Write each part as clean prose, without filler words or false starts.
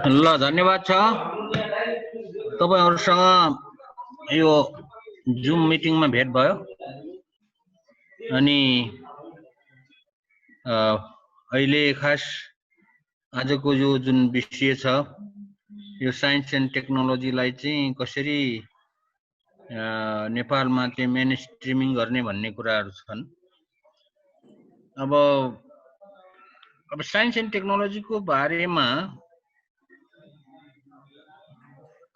ल धन्यवाद छ तपाईहरुसँग यो जुम मिटिङमा भेट भयो अनि अहिले खास आजको यो जुन विषय छ यो साइन्स एन्ड टेक्नोलोजीलाई चाहिँ कसरी नेपालमा चाहिँ मेन स्ट्रिमिङ गर्ने भन्ने कुराहरु छन्। अब साइन्स एन्ड टेक्नोलोजीको बारेमा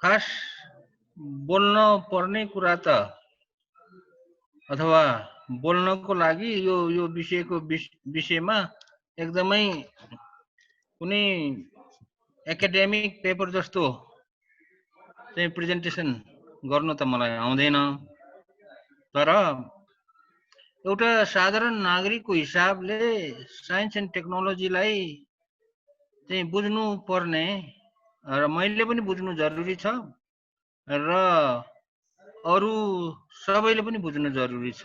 खास बोल्न पर्ने कुरा त अथवा बोल्नको लागि यो विषयको विषयमा एकदमै कुनै एकाडेमिक पेपर जस्तो चाहिँ प्रेजेन्टेसन गर्नु त मलाई आउँदैन, तर एउटा साधारण नागरिकको हिसाबले साइन्स एन्ड टेक्नोलोजीलाई चाहिँ बुझ्नु पर्ने र मैले पनि बुझ्नु जरुरी छ र अरु सबैले पनि बुझ्नु जरुरी छ।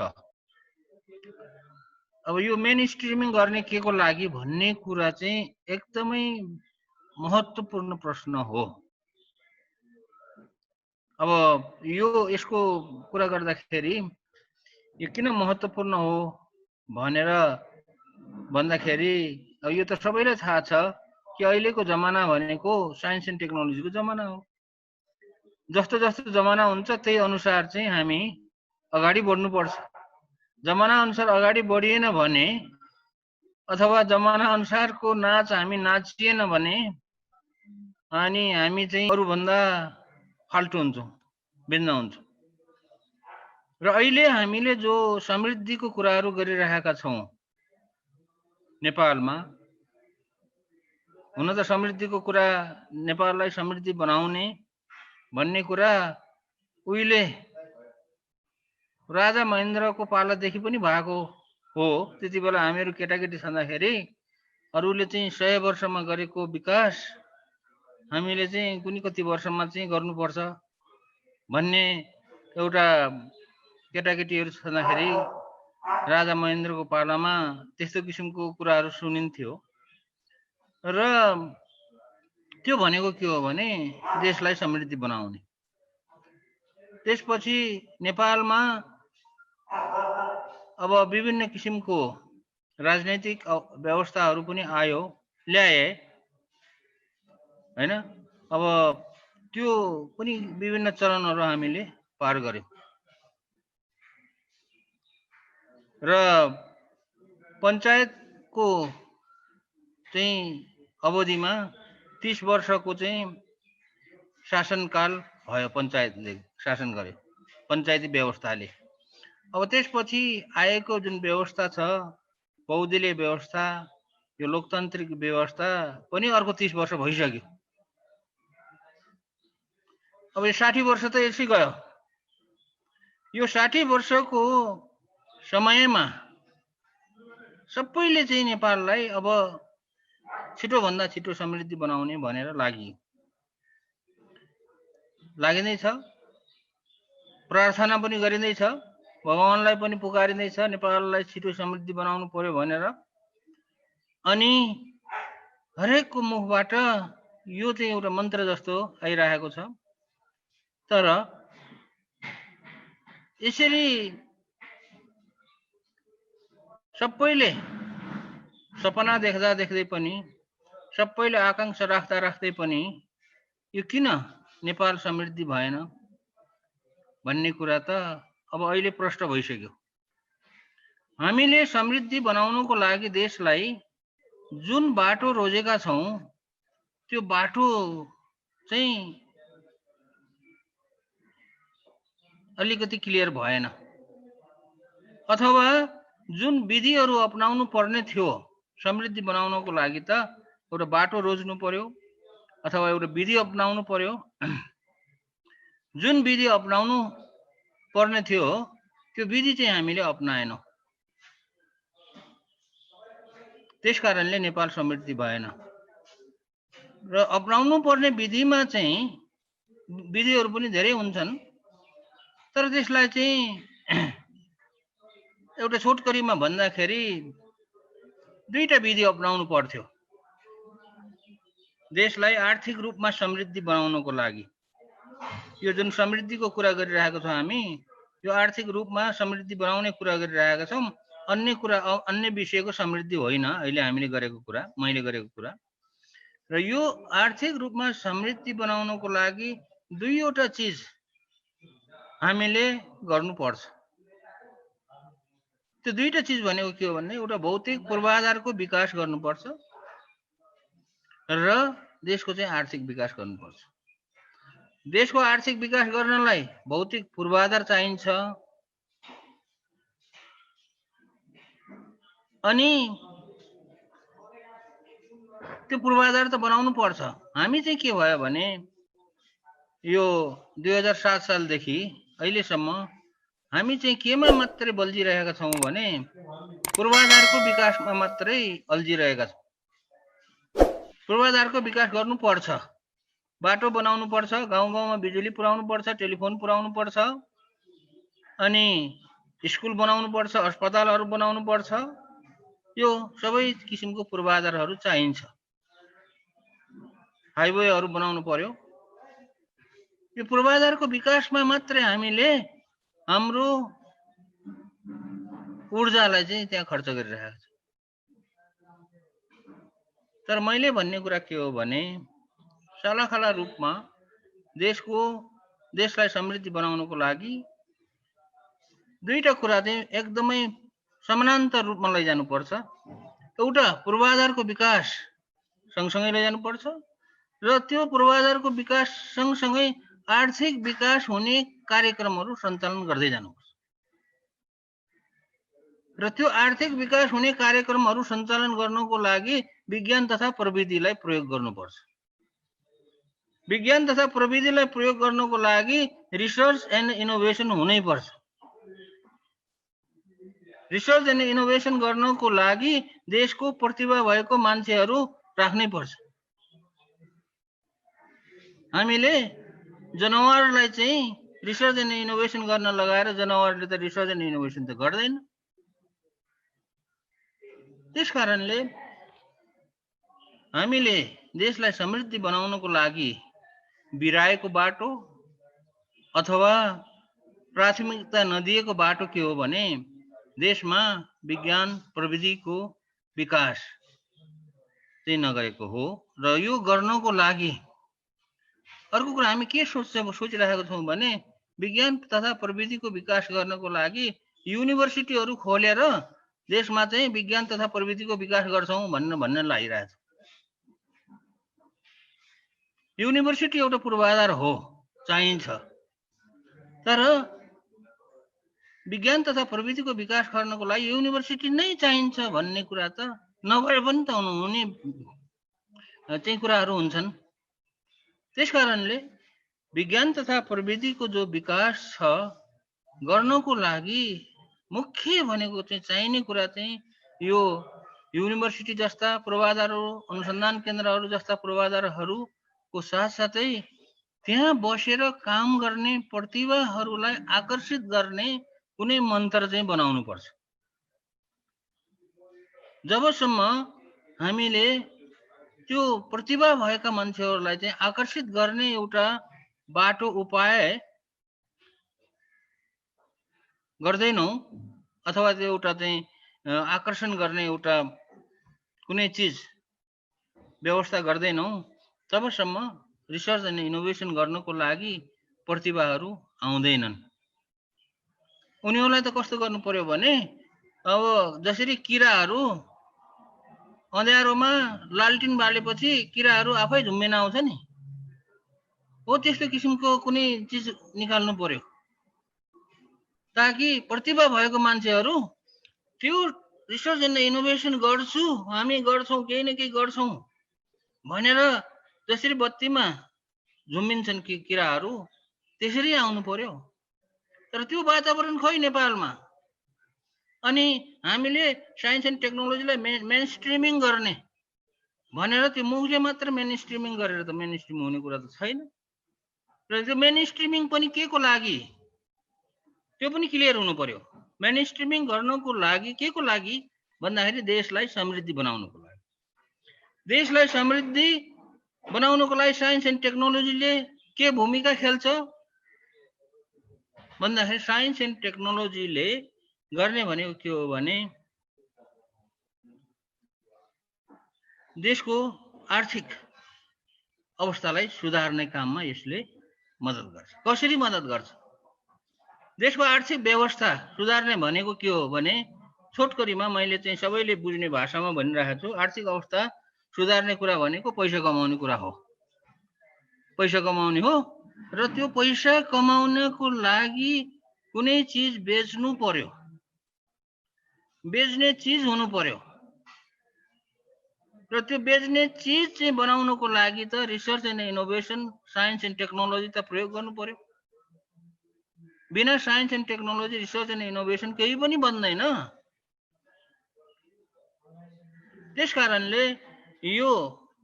अब यो मेन स्ट्रिमिङ गर्ने केको लागि भन्ने कुरा चाहिँ एकदमै महत्त्वपूर्ण प्रश्न हो। अब यसको कुरा गर्दाखेरि यो किन महत्त्वपूर्ण हो भनेर भन्दाखेरि यो त सबैलाई थाहा छ कि अहिलेको जमाना भनेको साइन्स एन्ड टेक्नोलोजीको जमाना हो। जस्तो जस्तो जमाना हुन्छ त्यही अनुसार चाहिँ हामी अगाडि बढ्नु पर्छ। जमाना अनुसार अगाडि बढिएन भने अथवा जमाना अनुसारको नाच हामी नाचिएन भने अनि हामी चाहिँ अरु भन्दा फाल्टु हुन्छौं, भिन्न हुन्छौं। र अहिले हामीले जो समृद्धिको कुराहरु गरिरहेका छौं नेपालमा, हुन त समृद्धिको कुरा नेपाललाई समृद्धि बनाउने भन्ने कुरा उहिले राजा महेन्द्रको पालादेखि पनि भएको हो। त्यतिबेला हामीहरु केटाकेटी छँदाखेरि अरूले चाहिँ 100 वर्षमा गरेको विकास हामीले चाहिँ कुनै कति वर्षमा चाहिँ गर्नुपर्छ भन्ने एउटा केटाकेटीहरु छँदाखेरि राजा महेन्द्रको पालामा त्यस्तो किसिमको कुराहरु सुनिन्थ्यो। र त्यो भनेको के हो भने देशलाई समृद्धि बनाउने। त्यसपछि नेपालमा अब विभिन्न किसिमको राजनैतिक व्यवस्थाहरु पनि ल्याए हैन। अब त्यो पनि विभिन्न चरणहरु हामीले पार गर्यौं र पञ्चायतको चाहिँ अवधिमा 30 वर्षको चाहिँ शासनकाल भयो, पञ्चायतले शासन गर्यो, पञ्चायती व्यवस्थाले। अब त्यसपछि आएको जुन व्यवस्था छ बहुदलीय व्यवस्था, यो लोकतान्त्रिक व्यवस्था पनि अर्को 30 वर्ष भइसक्यो। अब यो 60 वर्ष त यसै गयो। यो 60 वर्षको समयमा सबैले चाहिँ नेपाललाई अब छिटो भन्दा छिटो समृद्धि बनाउने भनेर लागिँदै छ। प्रार्थना पनि गरिँदै छ, भगवानलाई पनि पुकारिँदै छ नेपाललाई छिटो समृद्धि बनाउनु पर्यो भनेर। अनि हरेकको मुखबाट यो चाहिँ एउटा मन्त्र जस्तो आइरहेको छ। तर यसरी सबैले सपना देख्दै पनि, सबैले आकांक्षा राख्दै पनि यो किन नेपाल समृद्धि भएन भन्ने कुरा त अब अहिले प्रश्न भइसक्यो। हामीले समृद्धि बनाउनको लागि देशलाई जुन बाटो रोजेका छौं त्यो बाटो चाहिँ अलिकति क्लियर भएन, अथवा जुन विधिहरु अपनाउनु पर्ने थियो समृद्धि बनाउनको लागि त एउटा बाटो रोज्नु पर्यो अथवा एउटा विधि अपनाउनु पर्यो। जुन विधि अपनाउनु पर्ने थियो त्यो विधि चाहिँ हामीले अपनाएनौं। त्यसकारणले नेपाल समृद्धि भएन। र अपनाउनु पर्ने विधिमा चाहिँ विधिहरु पनि धेरै हुन्छन्, तर त्यसलाई चाहिँ एउटा छोटकरीमा भन्दाखेरि दुईटा विधि अपनाउनु पर्थ्यो। देशलाई आर्थिक रूपमा समृद्धि बनाउनको लागि यो जुन समृद्धिको कुरा गरिरहेको छौँ हामी, यो आर्थिक रूपमा समृद्धि बनाउने कुरा गरिरहेका छौँ। अन्य विषयको समृद्धि होइन अहिले हामीले गरेको कुरा, मैले गरेको कुरा। र यो आर्थिक रूपमा समृद्धि बनाउनको लागि दुईवटा चिज हामीले गर्नुपर्छ। त्यो दुईटा चिज भनेको के हो भने, एउटा भौतिक पूर्वाधारको विकास गर्नुपर्छ र देशको चाहिँ आर्थिक विकास गर्नुपर्छ। देशको आर्थिक विकास गर्नलाई भौतिक पूर्वाधार चाहिन्छ, अनि त्यो पूर्वाधार त बनाउनु पर्छ। हामी चाहिँ के भयो भने यो 2007 सालदेखि अहिलेसम्म हामी चाहिँ केमा मात्रै बल्झिरहेका छौँ भने पूर्वाधारको विकासमा मात्रै अल्झिरहेका छौँ। पूर्वाधारको विकास गर्नुपर्छ, बाटो बनाउनु पर्छ, गाउँ गाउँमा बिजुली पुर्याउनु पर्छ, टेलिफोन पुर्याउनु पर्छ, अनि स्कुल बनाउनु पर्छ, अस्पतालहरू बनाउनु पर्छ। यो सबै किसिमको पूर्वाधारहरू चाहिन्छ। हाइवेहरू बनाउनु पर्यो। यो पूर्वाधारको विकासमा मात्रै हामीले हाम्रो ऊर्जालाई चाहिँ त्यहाँ खर्च गरिरहेको छ। तर मैले भन्ने कुरा के हो भने सलाखला रूपमा देशलाई समृद्धि बनाउनको लागि दुईटा कुरा चाहिँ एकदमै समानान्तर रूपमा लैजानुपर्छ। एउटा पूर्वाधारको विकास सँगसँगै लैजानुपर्छ र त्यो पूर्वाधारको विकास सँगसँगै आर्थिक विकास हुने कार्यक्रमहरू सञ्चालन गर्दै जानुपर्छ। र त्यो आर्थिक विकास हुने कार्यक्रमहरू सञ्चालन गर्नको लागि विज्ञान तथा प्रविधिलाई प्रयोग गर्नुपर्छ। विज्ञान तथा प्रविधिलाई प्रयोग गर्नको लागि रिसर्च एन्ड इनोभेसन हुनैपर्छ। रिसर्च एन्ड इनोभेसन गर्नको लागि देशको प्रतिभा भएको मान्छेहरू राख्नै पर्छ। हामीले जनावरलाई चाहिँ रिसर्च एन्ड इनोभेसन गर्न लगाएर जनावरले त रिसर्च एन्ड इनोभेसन त गर्दैन। त्यसकारणले हामीले देशलाई समृद्धि बनाउनको लागि बिराएको बाटो अथवा प्राथमिकता नदिएको बाटो के हो भने देशमा विज्ञान प्रविधिको विकास चाहिँ नगरेको हो। र यो गर्नको लागि अर्को कुरा हामी के सोचिरहेको छौँ भने विज्ञान तथा प्रविधिको विकास गर्नको लागि युनिभर्सिटीहरू खोलेर देशमा चाहिँ विज्ञान तथा प्रविधिको विकास गर्छौँ भन्न लागिरहेछ। युनिभर्सिटी एउटा पूर्वाधार हो, चाहिन्छ, तर विज्ञान तथा प्रविधिको विकास गर्नको लागि युनिभर्सिटी नै चाहिन्छ भन्ने कुरा त नभए पनि त हुने चाहिँ कुराहरू हुन्छन्। त्यसकारणले विज्ञान तथा प्रविधिको जो विकास छ गर्नको लागि मुख्य भनेको चाहिँ चाहिने कुरा चाहिँ यो युनिभर्सिटी जस्ता पूर्वाधारहरू, अनुसन्धान केन्द्रहरू जस्ता पूर्वाधारहरूको साथसाथै त्यहाँ बसेर काम गर्ने प्रतिभाहरूलाई आकर्षित गर्ने कुनै मन्त्र चाहिँ बनाउनु पर्छ। जबसम्म हामीले त्यो प्रतिभा भएका मान्छेहरूलाई चाहिँ आकर्षित गर्ने एउटा बाटो उपाय गर्दैनौँ अथवा त्यो एउटा चाहिँ आकर्षण गर्ने एउटा कुनै चिज व्यवस्था गर्दैनौँ, तबसम्म रिसर्च एन्ड इनोभेसन गर्नको लागि प्रतिभाहरू आउँदैनन्। उनीहरूलाई त कस्तो गर्नु पर्यो भने अब जसरी किराहरू अँध्यारोमा लालटिन बालेपछि किराहरू आफै झुम्मिन आउँछ नि, हो त्यस्तो किसिमको कुनै चिज निकाल्नु पर्यो ताकि प्रतिभा भएको मान्छेहरू त्यो रिसर्च एन्ड इनोभेसन गर्छु, हामी गर्छौँ, केही न केही गर्छौँ भनेर जसरी बत्तीमा झुम्मिन्छन् किराहरू त्यसरी आउनु पर्यो। तर त्यो वातावरण खोइ नेपालमा। अनि हामीले साइन्स एन्ड टेक्नोलोजीलाई मेन स्ट्रिमिङ गर्ने भनेर त्यो मुखले मात्र मेन स्ट्रिमिङ गरेर त मेन स्ट्रिम हुने कुरा त छैन। र त्यो मेन स्ट्रिमिङ पनि के को लागि त्यो पनि क्लियर हुनु पर्यो। मेन स्ट्रिमिङ गर्नको लागि के को लागि भन्दाखेरि देशलाई समृद्धि बनाउनको लागि। देशलाई समृद्धि बनाउनको लागि साइन्स एन्ड टेक्नोलोजीले के भूमिका खेल्छ भन्दाखेरि साइन्स एन्ड टेक्नोलोजीले गर्ने भनेको के हो भने देशको आर्थिक अवस्थालाई सुधार्ने काममा यसले मद्दत गर्छ। कसरी मद्दत गर्छ? देशको आर्थिक व्यवस्था सुधार्ने भनेको के हो भने छोटकरीमा मैले चाहिँ सबैले बुझ्ने भाषामा भनिरहेको छु। आर्थिक अवस्था सुधार्ने कुरा भनेको पैसा कमाउने कुरा हो। पैसा कमाउने हो र त्यो पैसा कमाउनको लागि कुनै चीज बेच्नु पर्यो, बेच्ने चीज हुनु पर्यो र त्यो बेच्ने चीज चाहिँ बनाउनको लागि त research and innovation, science and technology त प्रयोग गर्नु पर्यो। बिना science and technology, research and innovation केही पनि बन्दैन। त्यसकारणले यो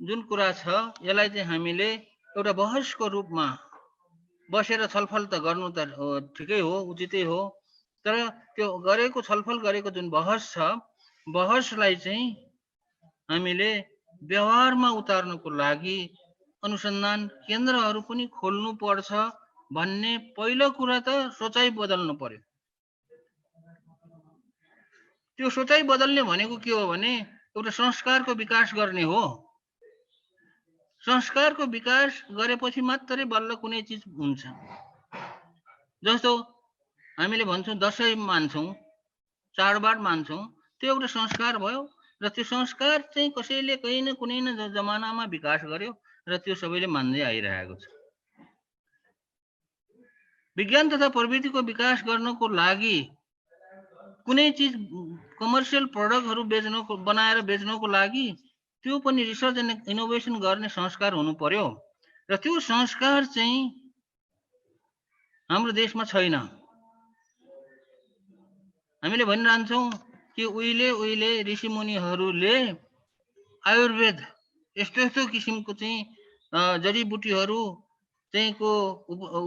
जुन कुरा छ यसलाई चाहिँ हामीले एउटा बहसको रूपमा बसेर छलफल त गर्नु त ठिकै हो, उचितै हो, तर त्यो गरेको छलफल गरेको जुन बहस छ, बहसलाई चाहिँ हामीले व्यवहारमा उतार्नको लागि अनुसन्धान केन्द्रहरू पनि खोल्नु पर्छ भन्ने पहिलो कुरा त सोचाइ बदल्नु पर्यो। त्यो सोचाइ बदल्ने भनेको के हो भने एउटा संस्कारको विकास गर्ने हो। संस्कारको विकास गरेपछि मात्रै बल्ल कुनै चिज हुन्छ। जस्तो हामीले भन्छौँ दसैँ मान्छौँ, चाडबाड मान्छौँ, त्यो एउटा संस्कार भयो र त्यो संस्कार चाहिँ कसैले कहीँ न कुनै न जमानामा विकास गर्यो र त्यो सबैले मान्दै आइरहेको छ। विज्ञान तथा प्रविधिको विकास गर्नको लागि कुनै चिज कमर्सियल प्रोडक्टहरू बेच्नको बनाएर बेच्नको लागि त्यो पनि रिसर्च एन्ड इनोभेसन गर्ने संस्कार हुनु पर्यो र त्यो संस्कार चाहिँ हाम्रो देशमा छैन। हामीले भनिरहन्छौँ कि उहिले ऋषिमुनिहरूले आयुर्वेद यस्तो यस्तो किसिमको चाहिँ जडीबुटीहरू चाहिँ को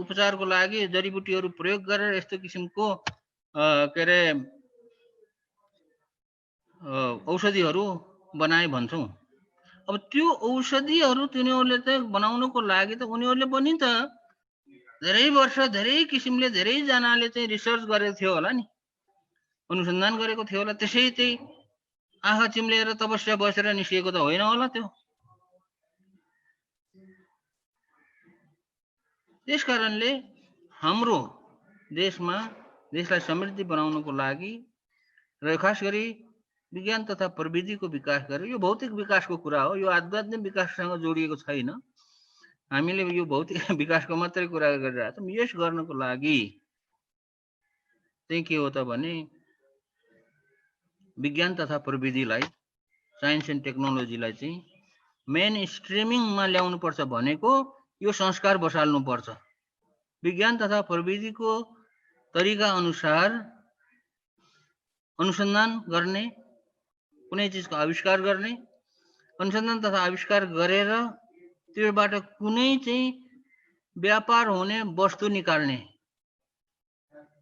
उपचारको लागि जडीबुटीहरू प्रयोग गरेर यस्तो किसिमको के अरे औषधिहरू बनाए भन्छौँ। अब त्यो औषधिहरू तिनीहरूले त बनाउनको लागि त उनीहरूले पनि त धेरै वर्ष धेरै किसिमले धेरैजनाले चाहिँ रिसर्च गरेको थियो होला नि, अनुसन्धान गरेको थियो होला। त्यसै चाहिँ आँखा चिम्लेर तपस्या बसेर निस्किएको त होइन होला त्यो। त्यसकारणले हाम्रो देशमा देशलाई समृद्धि बनाउनको लागि र खास गरी विज्ञान तथा प्रविधिको विकास गरेर, यो भौतिक विकासको कुरा हो, यो आध्यात्मिक विकाससँग जोडिएको छैन। हामीले यो भौतिक विकासको मात्रै कुरा गरिरहेको छौँ। यस गर्नको लागि चाहिँ के हो त भने विज्ञान तथा प्रविधिलाई, साइन्स एन्ड टेक्नोलोजीलाई चाहिँ मेन स्ट्रिमिङमा ल्याउनु पर्छ भनेको यो संस्कार बसाल्नु पर्छ। विज्ञान तथा प्रविधिको तरिका अनुसार अनुसन्धान गर्ने, कुनै चिजको आविष्कार गर्ने, अनुसन्धान तथा आविष्कार गरेर त्योबाट कुनै चाहिँ व्यापार हुने वस्तु निकाल्ने,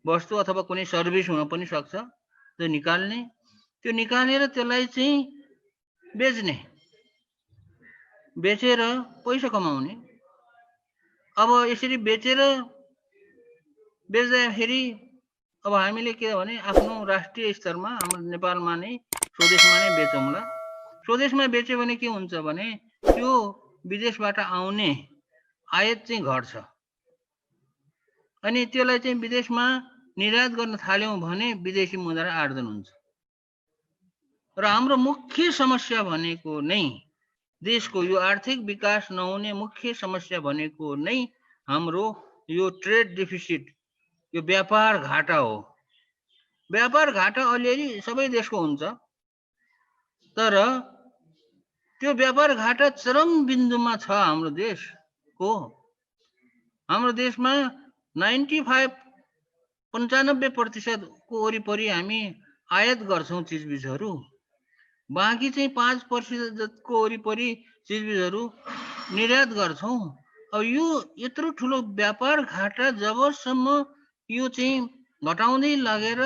वस्तु अथवा कुनै सर्भिस हुन पनि सक्छ, त्यो निकाल्ने, त्यो निकालेर त्यसलाई चाहिँ बेच्ने, बेचेर पैसा कमाउने। अब यसरी बेचेर बेच्दाखेरि अब हामीले के भने आफ्नो राष्ट्रिय स्तरमा हाम्रो नेपालमा नै स्वदेशमा नै बेचौँला। स्वदेशमा बेच्यो भने के हुन्छ भने त्यो विदेशबाट आउने आयात चाहिँ घट्छ अनि त्यसलाई चाहिँ विदेशमा निर्यात गर्न थाल्यौँ भने विदेशी मुद्रा आर्जन हुन्छ। र हाम्रो मुख्य समस्या भनेको नै देशको यो आर्थिक विकास नहुने मुख्य समस्या भनेको नै हाम्रो यो ट्रेड डिफिसिट, यो व्यापार घाटा हो। व्यापार घाटा अलिअलि सबै देशको हुन्छ, तर त्यो व्यापार घाटा चरम बिन्दुमा छ हाम्रो देशको। हाम्रो देशमा 95% को वरिपरि हामी आयात गर्छौँ चिजबिजहरू, बाँकी चाहिँ 5% को वरिपरि चिजबिजहरू निर्यात गर्छौँ। अब यो यत्रो ठुलो व्यापार घाटा जबसम्म यो चाहिँ घटाउँदै लगेर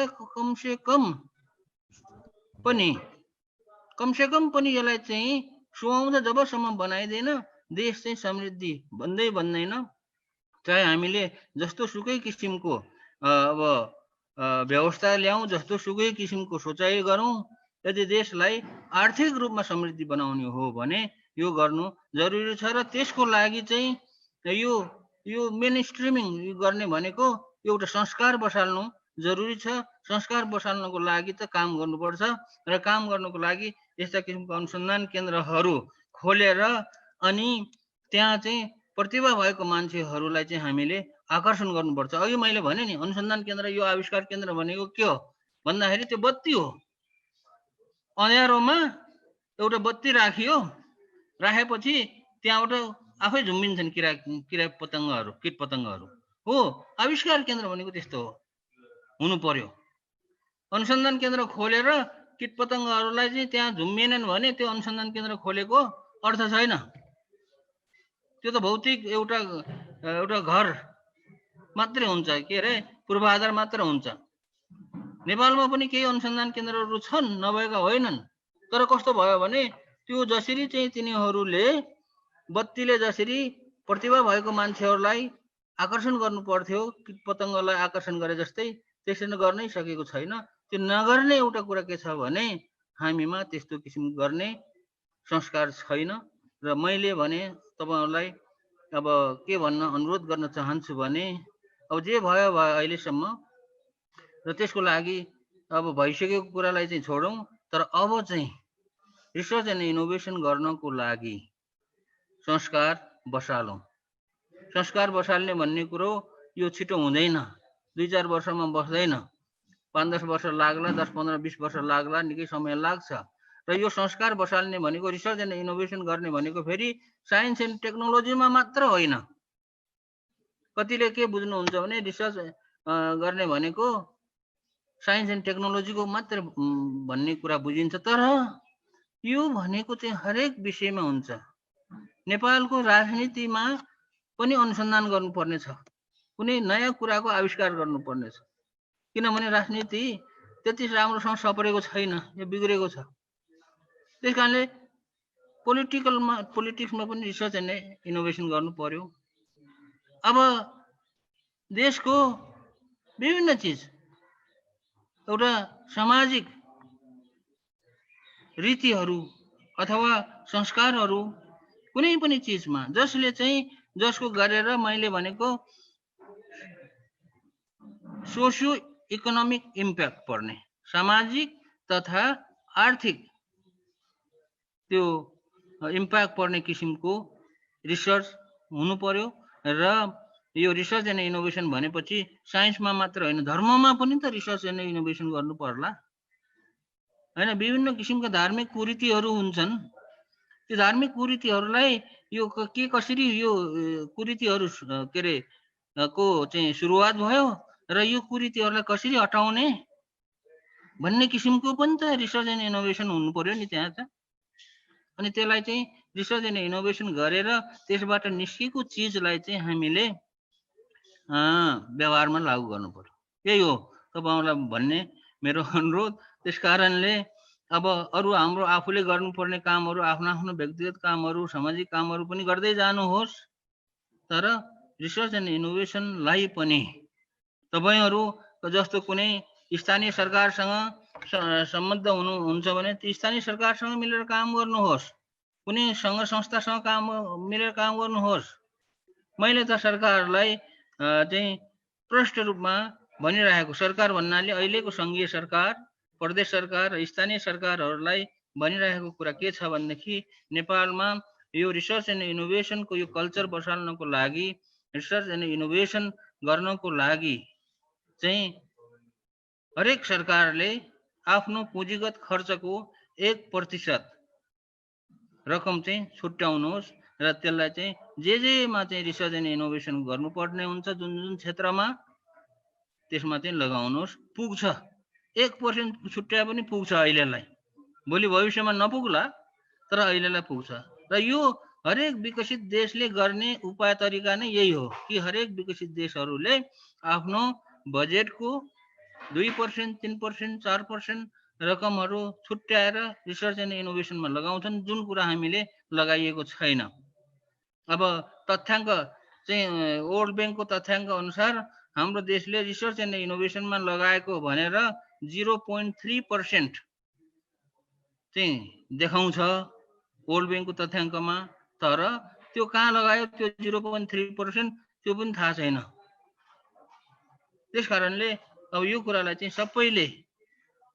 कमसेकम पनि यसलाई चाहिँ सुहाउँदा जबसम्म बनाइदैन देश चाहिँ समृद्धि बन्दैन। चाहे हामीले जस्तो सुकै किसिमको अब व्यवस्था ल्याउँ, जस्तो सुकै किसिमको सोचाइ गरौँ, यदि देशलाई आर्थिक रूपमा समृद्धि बनाउने हो भने यो गर्नु जरुरी छ। र त्यसको लागि चाहिँ यो मेन स्ट्रिमिङ गर्ने भनेको एउटा संस्कार बसाल्नु जरुरी छ। संस्कार बसाल्नको लागि त काम गर्नुपर्छ, र काम गर्नको लागि यस्ता किसिमको अनुसन्धान केन्द्रहरू खोलेर अनि त्यहाँ चाहिँ प्रतिभा भएको मान्छेहरूलाई चाहिँ हामीले आकर्षण गर्नुपर्छ। अघि मैले भने नि, अनुसन्धान केन्द्र, यो आविष्कार केन्द्र भनेको के हो भन्दाखेरि त्यो बत्ती हो। अँध्यारोमा एउटा बत्ती राखियो, राखेपछि त्यहाँबाट आफै झुम्बिन्छन् किरा पतङ्गहरू, कीट पतङ्गहरू हो। आविष्कार केन्द्र भनेको त्यस्तो हो, हुनु पर्यो। अनुसन्धान केन्द्र खोलेर कीट पतङ्गहरूलाई चाहिँ त्यहाँ झुम्बिएनन् भने त्यो अनुसन्धान केन्द्र खोलेको अर्थ छैन। त्यो त भौतिक एउटा घर मात्रै हुन्छ, के अरे पूर्वाधार मात्र हुन्छ। नेपालमा पनि केही अनुसन्धान केन्द्रहरू छन्, नभएका होइनन्। तर कस्तो भयो भने त्यो जसरी चाहिँ तिनीहरूले बत्तीले जसरी प्रतिभा भएको मान्छेहरूलाई आकर्षण गर्नु पर्थ्यो, कीट पतङ्गलाई आकर्षण गरे जस्तै त्यसरी गर्नै सकेको छैन। त्यो नगर्ने एउटा कुरा के छ भने हामीमा त्यस्तो किसिम गर्ने संस्कार छैन। र मैले भने तपाईहरुलाई अब के भन्न अनुरोध गर्न चाहन्छु भने अब जे भयो अहिलेसम्म, र त्यसको लागि अब भइसकेको कुरालाई चाहिँ छोडौं, तर अब चाहिँ रिसर्च एन्ड इनोभेसन गर्नको लागि संस्कार बसालौं। संस्कार बसाल्ने भन्ने कुरो यो छिटो हुँदैन, 2-4 वर्षमा बस्दैन, 5-10 वर्ष लाग्ला, 10-15-20 वर्ष लाग्ला, निकै समय लाग्छ। र यो संस्कार बसाल्ने भनेको, रिसर्च एन्ड इनोभेसन गर्ने भनेको फेरि साइन्स एन्ड टेक्नोलोजीमा मात्र होइन। कतिले के बुझ्नुहुन्छ भने रिसर्च गर्ने भनेको साइन्स एन्ड टेक्नोलोजीको मात्र भन्ने कुरा बुझिन्छ, तर यो भनेको चाहिँ हरेक विषयमा हुन्छ। नेपालको राजनीतिमा पनि अनुसन्धान गर्नुपर्ने छ, कुनै नयाँ कुराको आविष्कार गर्नुपर्ने छ, किनभने राजनीति त्यति राम्रोसँग सपरेको छैन, यो बिग्रेको छ। त्यसकारणले पोलिटिक्समा पनि रिसर्च एन्ड इनोभेसन गर्नु पर्यो। अब देशको विभिन्न चिज, एउटा सामाजिक रीतिहरू अथवा संस्कारहरू कुनै पनि चिजमा जसको गरेर मैले भनेको सोसियो इकोनोमिक इम्प्याक्ट पर्ने, सामाजिक तथा आर्थिक त्यो इम्प्याक्ट पर्ने किसिमको रिसर्च हुनु पर्यो। र यो रिसर्च एन्ड इनोभेसन भनेपछि साइन्समा मात्र होइन, धर्ममा पनि त रिसर्च एन्ड इनोभेसन गर्नु पर्ला हैन। विभिन्न किसिमका धार्मिक कुरीतिहरू हुन्छन्, त्यो धार्मिक कुरीतिहरूलाई यो कसरी यो कुरीतिहरू के अरे को चाहिँ सुरुवात भयो र यो कुरीतिहरूलाई कसरी हटाउने भन्ने किसिमको पनि त रिसर्च एन्ड इनोभेसन हुनु पर्यो नि त्यहाँ त। अनि त्यसलाई चाहिँ रिसर्च एन्ड इनोभेसन गरेर त्यसबाट निस्केको चिजलाई चाहिँ हामीले व्यवहारमा लागू गर्नु पर्यो। यही हो तपाईहरुलाई भन्ने मेरो अनुरोध। त्यसकारणले अब अरु हाम्रो आफूले गर्नुपर्ने कामहरू, आफ्नो व्यक्तिगत कामहरू, सामाजिक कामहरू पनि गर्दै जानुहोस्, तर रिसर्च एन्ड इनोभेसनलाई पनि तपाईहरु जस्तो कुनै स्थानीय सरकारसँग सम्बन्ध हुनुहुन्छ भने ती स्थानीय सरकारसँग मिलेर काम गर्नुहोस्, कुनै संघ संस्थासँग मिलेर काम गर्नुहोस्। मैले त सरकारलाई चाहिँ प्रष्ट रूपमा भनिरहेको, सरकार भन्नाले अहिलेको संघीय सरकार, प्रदेश सरकार र स्थानीय सरकारहरूलाई भनिरहेको कुरा के छ भनेदेखि नेपालमा यो रिसर्च एन्ड इनोभेसनको यो कल्चर बसाल्नको लागि, रिसर्च एन्ड इनोभेसन गर्नको लागि चाहिँ हरेक सरकारले आफ्नो पुँजीगत खर्चको 1% रकम चाहिँ छुट्याउनुहोस् र त्यसलाई चाहिँ जेमा चाहिँ रिसर्च एन्ड इनोभेसन गर्नुपर्ने हुन्छ, जुन क्षेत्रमा त्यसमा चाहिँ लगाउनुहोस्। पुग्छ 1% छुट्याए पनि पुग्छ अहिलेलाई, भोलि भविष्यमा नपुग्ला, तर अहिलेलाई पुग्छ। र यो हरेक विकसित देशले गर्ने उपाय तरिका नै यही हो कि हरेक विकसित देशहरूले आफ्नो बजेटको 2%, 3%, 4% रकमहरू छुट्याएर रिसर्च एन्ड इनोभेसनमा लगाउँछन्, जुन कुरा हामीले लगाइएको छैन। अब तथ्याङ्क चाहिँ वर्ल्ड ब्याङ्कको तथ्याङ्क अनुसार हाम्रो देशले रिसर्च एन्ड इनोभेसनमा लगाएको भनेर 0.3% चाहिँ देखाउँछ वर्ल्ड ब्याङ्कको तथ्याङ्कमा, तर त्यो कहाँ लगायो त्यो 0.3% त्यो पनि थाहा छैन। त्यस कारणले अब यो कुरालाई चाहिँ सबैले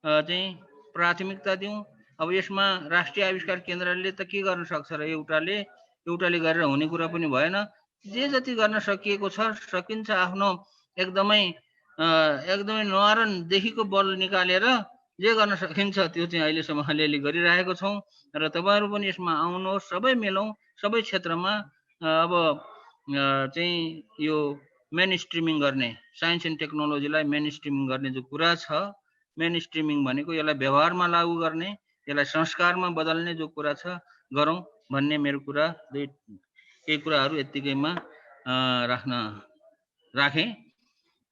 चाहिँ प्राथमिकता दिउँ। अब यसमा राष्ट्रिय आविष्कार केन्द्रले त के गर्न सक्छ र एउटाले गरेर हुने कुरा पनि भएन। जे जति गर्न सकिएको छ सकिन्छ आफ्नो एकदमै नवारणदेखिको बल निकालेर जे गर्न सकिन्छ त्यो चाहिँ अहिलेसम्म अलिअलि गरिरहेको छौँ र तपाईँहरू पनि यसमा आउनुहोस्, सबै मिलौँ, सबै क्षेत्रमा अब चाहिँ यो मेन स्ट्रिमिङ गर्ने, साइन्स एन्ड टेक्नोलोजीलाई मेन स्ट्रिमिङ गर्ने जो कुरा छ, मेन स्ट्रिमिङ भनेको यसलाई व्यवहारमा लागू गर्ने, यसलाई संस्कारमा बदल्ने जो कुरा छ गरौँ भन्ने मेरो कुरा, केही कुराहरू यत्तिकैमा राखेँ।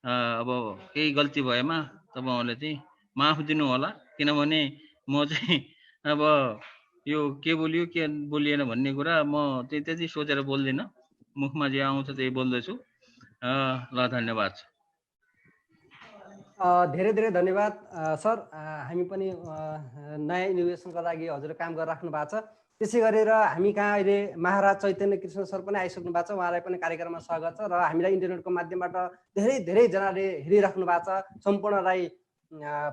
अब केही गल्ती भएमा तपाईँहरूले चाहिँ माफ दिनु होला, किनभने म चाहिँ अब यो के बोलियो के बोलिएन भन्ने कुरा म चाहिँ त्यति सोचेर बोल्दिनँ, मुखमा जे आउँछ त्यही बोल्दैछु। ल धन्यवाद। धेरै धेरै धन्यवाद सर। हामी पनि नयाँ इनोभेसनको लागि हजुर काम गरिराख्नु भएको छ। त्यसै गरेर हामी कहाँ अहिले महाराज चैतन्य कृष्ण सर पनि आइसक्नु भएको छ, उहाँलाई पनि कार्यक्रममा स्वागत छ र हामीलाई इन्टरनेटको माध्यमबाट धेरैजनाले हेरिराख्नु भएको छ। सम्पूर्णलाई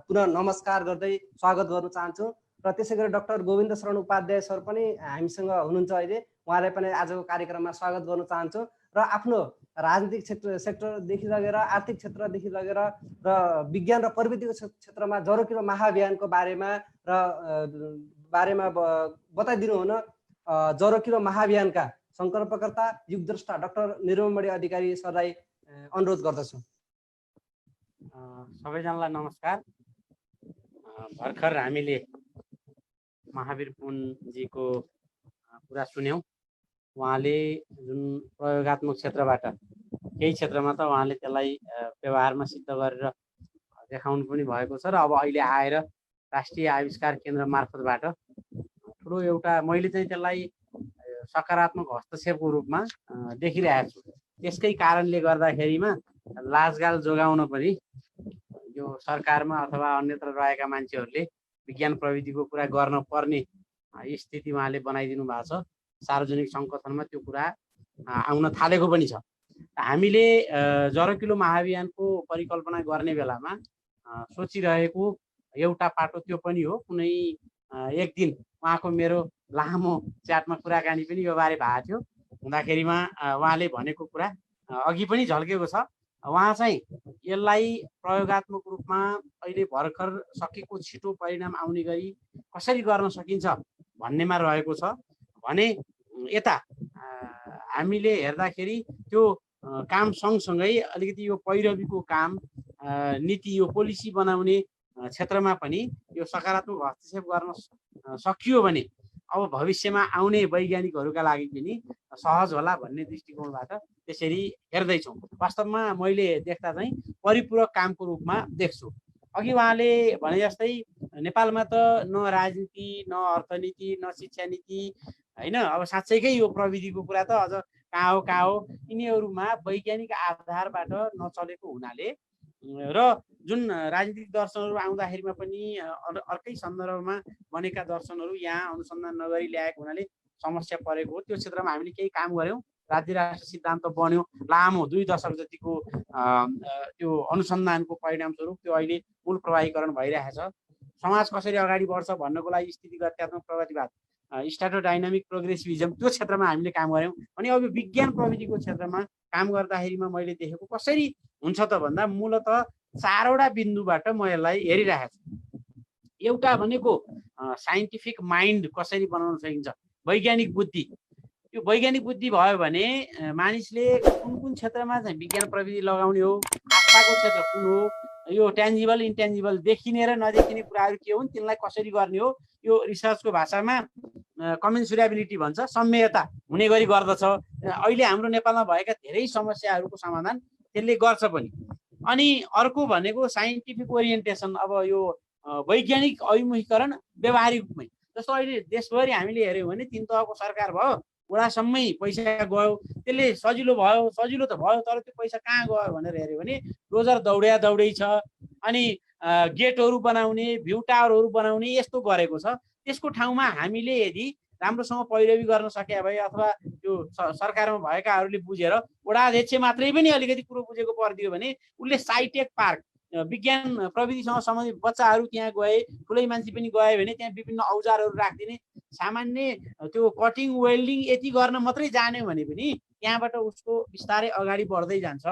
पुनः नमस्कार गर्दै स्वागत गर्न चाहन्छु। र त्यसै गरी डाक्टर गोविन्द शरण उपाध्याय सर पनि हामीसँग हुनुहुन्छ अहिले, उहाँलाई पनि आजको कार्यक्रममा स्वागत गर्न चाहन्छु। र आफ्नो राजनीतिक सेक्टरदेखि लगेर आर्थिक क्षेत्रदेखि लगेर र विज्ञान र प्रविधिको क्षेत्रमा जरो किलो महाअभियानको बारेमा बताइदिनु हुन जरो किलो महाअभियानका सङ्कल्पकर्ता युगद्रष्टा डाक्टर निर्मलमणि अधिकारी सरलाई अनुरोध गर्दछु। सबैजनालाई नमस्कार। भर्खर हामीले महावीर पुनजीको कुरा सुन्यौँ। उहाँले जुन प्रयोगात्मक क्षेत्रबाट केही क्षेत्रमा त उहाँले त्यसलाई व्यवहारमा सिद्ध गरेर देखाउनु पनि भएको छ र अब अहिले आएर राष्ट्रिय आविष्कार केन्द्र मार्फतबाट ठुलो एउटा मैले चाहिँ त्यसलाई सकारात्मक हस्तक्षेपको रूपमा देखिरहेको छु। त्यसकै कारणले गर्दाखेरिमा लाजगाल जोगाउन पनि यो सरकारमा अथवा अन्यत्र रहेका मान्छेहरूले विज्ञान प्रविधिको कुरा गर्न पर्ने स्थिति उहाँले बनाइदिनु भएको छ। सार्वजनिक सङ्कथनमा त्यो कुरा आउन थालेको पनि छ। हामीले जरो किलो महाअभियानको परिकल्पना गर्ने बेलामा सोचिरहेको एउटा पाटो त्यो पनि हो। कुनै एक दिन उहाँको मेरो लामो च्याटमा कुराकानी पनि यो बारे भएको थियो, हुँदाखेरिमा उहाँले भनेको कुरा अघि पनि झल्केको छ। उहाँ चाहिँ यसलाई प्रयोगात्मक रूपमा अहिले भर्खर सकेको छिटो परिणाम आउने गरी कसरी गर्न सकिन्छ भन्नेमा रहेको छ भने यता हामीले हेर्दाखेरि त्यो काम सँगसँगै अलिकति यो पैरवीको काम, नीति, यो पोलिसी बनाउने क्षेत्रमा पनि यो सकारात्मक हस्तक्षेप गर्न सकियो भने अब भविष्यमा आउने वैज्ञानिकहरूका लागि पनि सहज होला भन्ने दृष्टिकोणबाट त्यसरी हेर्दैछौँ। वास्तवमा मैले देख्दा चाहिँ परिपूरक कामको रूपमा देख्छु। अघि उहाँले भने जस्तै नेपालमा त न राजनीति, न अर्थनीति, न शिक्षा नीति, होइन, अब साँच्चैकै यो प्रविधिको कुरा त अझ कहाँ हो यिनीहरूमा वैज्ञानिक आधारबाट नचलेको हुनाले र जुन राजनीतिक दर्शनहरू आउँदाखेरिमा पनि अर्कै सन्दर्भमा बनेका दर्शनहरू यहाँ अनुसन्धान नगरी ल्याएको हुनाले समस्या परेको हो। त्यो क्षेत्रमा हामीले केही काम गऱ्यौँ, राज्य राष्ट्र सिद्धान्त बन्यो, लामो 2 दशक जतिको त्यो अनुसन्धानको परिणामस्वरूप त्यो अहिले मूल प्रवाहीकरण भइरहेछ। समाज कसरी अगाडि बढ्छ भन्नको लागि स्थितिगत्यात्मक प्रगतिवाद, स्ट्याटोडाइनामिक प्रोग्रेसिभिजम, त्यो क्षेत्रमा हामीले काम गऱ्यौँ। अनि अब विज्ञान प्रविधिको क्षेत्रमा काम गर्दाखेरिमा मैले देखेको कसरी हुन्छ त भन्दा मूलत 4वटा बिन्दुबाट म यसलाई हेरिरहेको छु। एउटा भनेको साइन्टिफिक माइन्ड कसरी बनाउन सकिन्छ, वैज्ञानिक बुद्धि। यो वैज्ञानिक बुद्धि भयो भने मानिसले कुन क्षेत्रमा चाहिँ विज्ञान प्रविधि लगाउने हो, आस्थाको क्षेत्र कुन हो, यो ट्यान्जिबल इन्ट्यान्जिबल देखिने र नदेखिने कुराहरू के हुन्, तिनलाई कसरी गर्ने हो, यो रिसर्चको भाषामा कमेन्सुरेबिलिटी भन्छ, सम्मेयता हुने गरी गर्दछ। अहिले हाम्रो नेपालमा भएका धेरै समस्याहरूको समाधान त्यसले गर्छ पनि। अनि अर्को भनेको साइन्टिफिक ओरिएन्टेसन, अब यो वैज्ञानिक अभिमुखीकरण व्यावहारिक रूपमै। जस्तो अहिले देशभरि हामीले हेऱ्यौँ भने 3 तहको सरकार भयो, वडासम्मै पैसा गयो, त्यसले सजिलो भयो, सजिलो त भयो, तर त्यो पैसा कहाँ गयो भनेर हेऱ्यो भने डोजर दौडै छ, अनि गेटहरू बनाउने, भ्यू टावरहरू बनाउने यस्तो गरेको छ। त्यसको ठाउँमा हामीले यदि राम्रोसँग पैरवी गर्न सके भए अथवा त्यो सरकारमा भएकाहरूले बुझेर वडाध्यक्ष मात्रै पनि अलिकति कुरो बुझेको परिदियो भने उसले साइटेक पार्क, विज्ञान प्रविधिसँग सम्बन्धित बच्चाहरू त्यहाँ गए, ठुलै मान्छे पनि गए भने त्यहाँ विभिन्न औजारहरू राखिदिने, सामान्य त्यो कटिङ वेल्डिङ यति गर्न मात्रै जान्यो भने पनि त्यहाँबाट उसको बिस्तारै अगाडि बढ्दै जान्छ।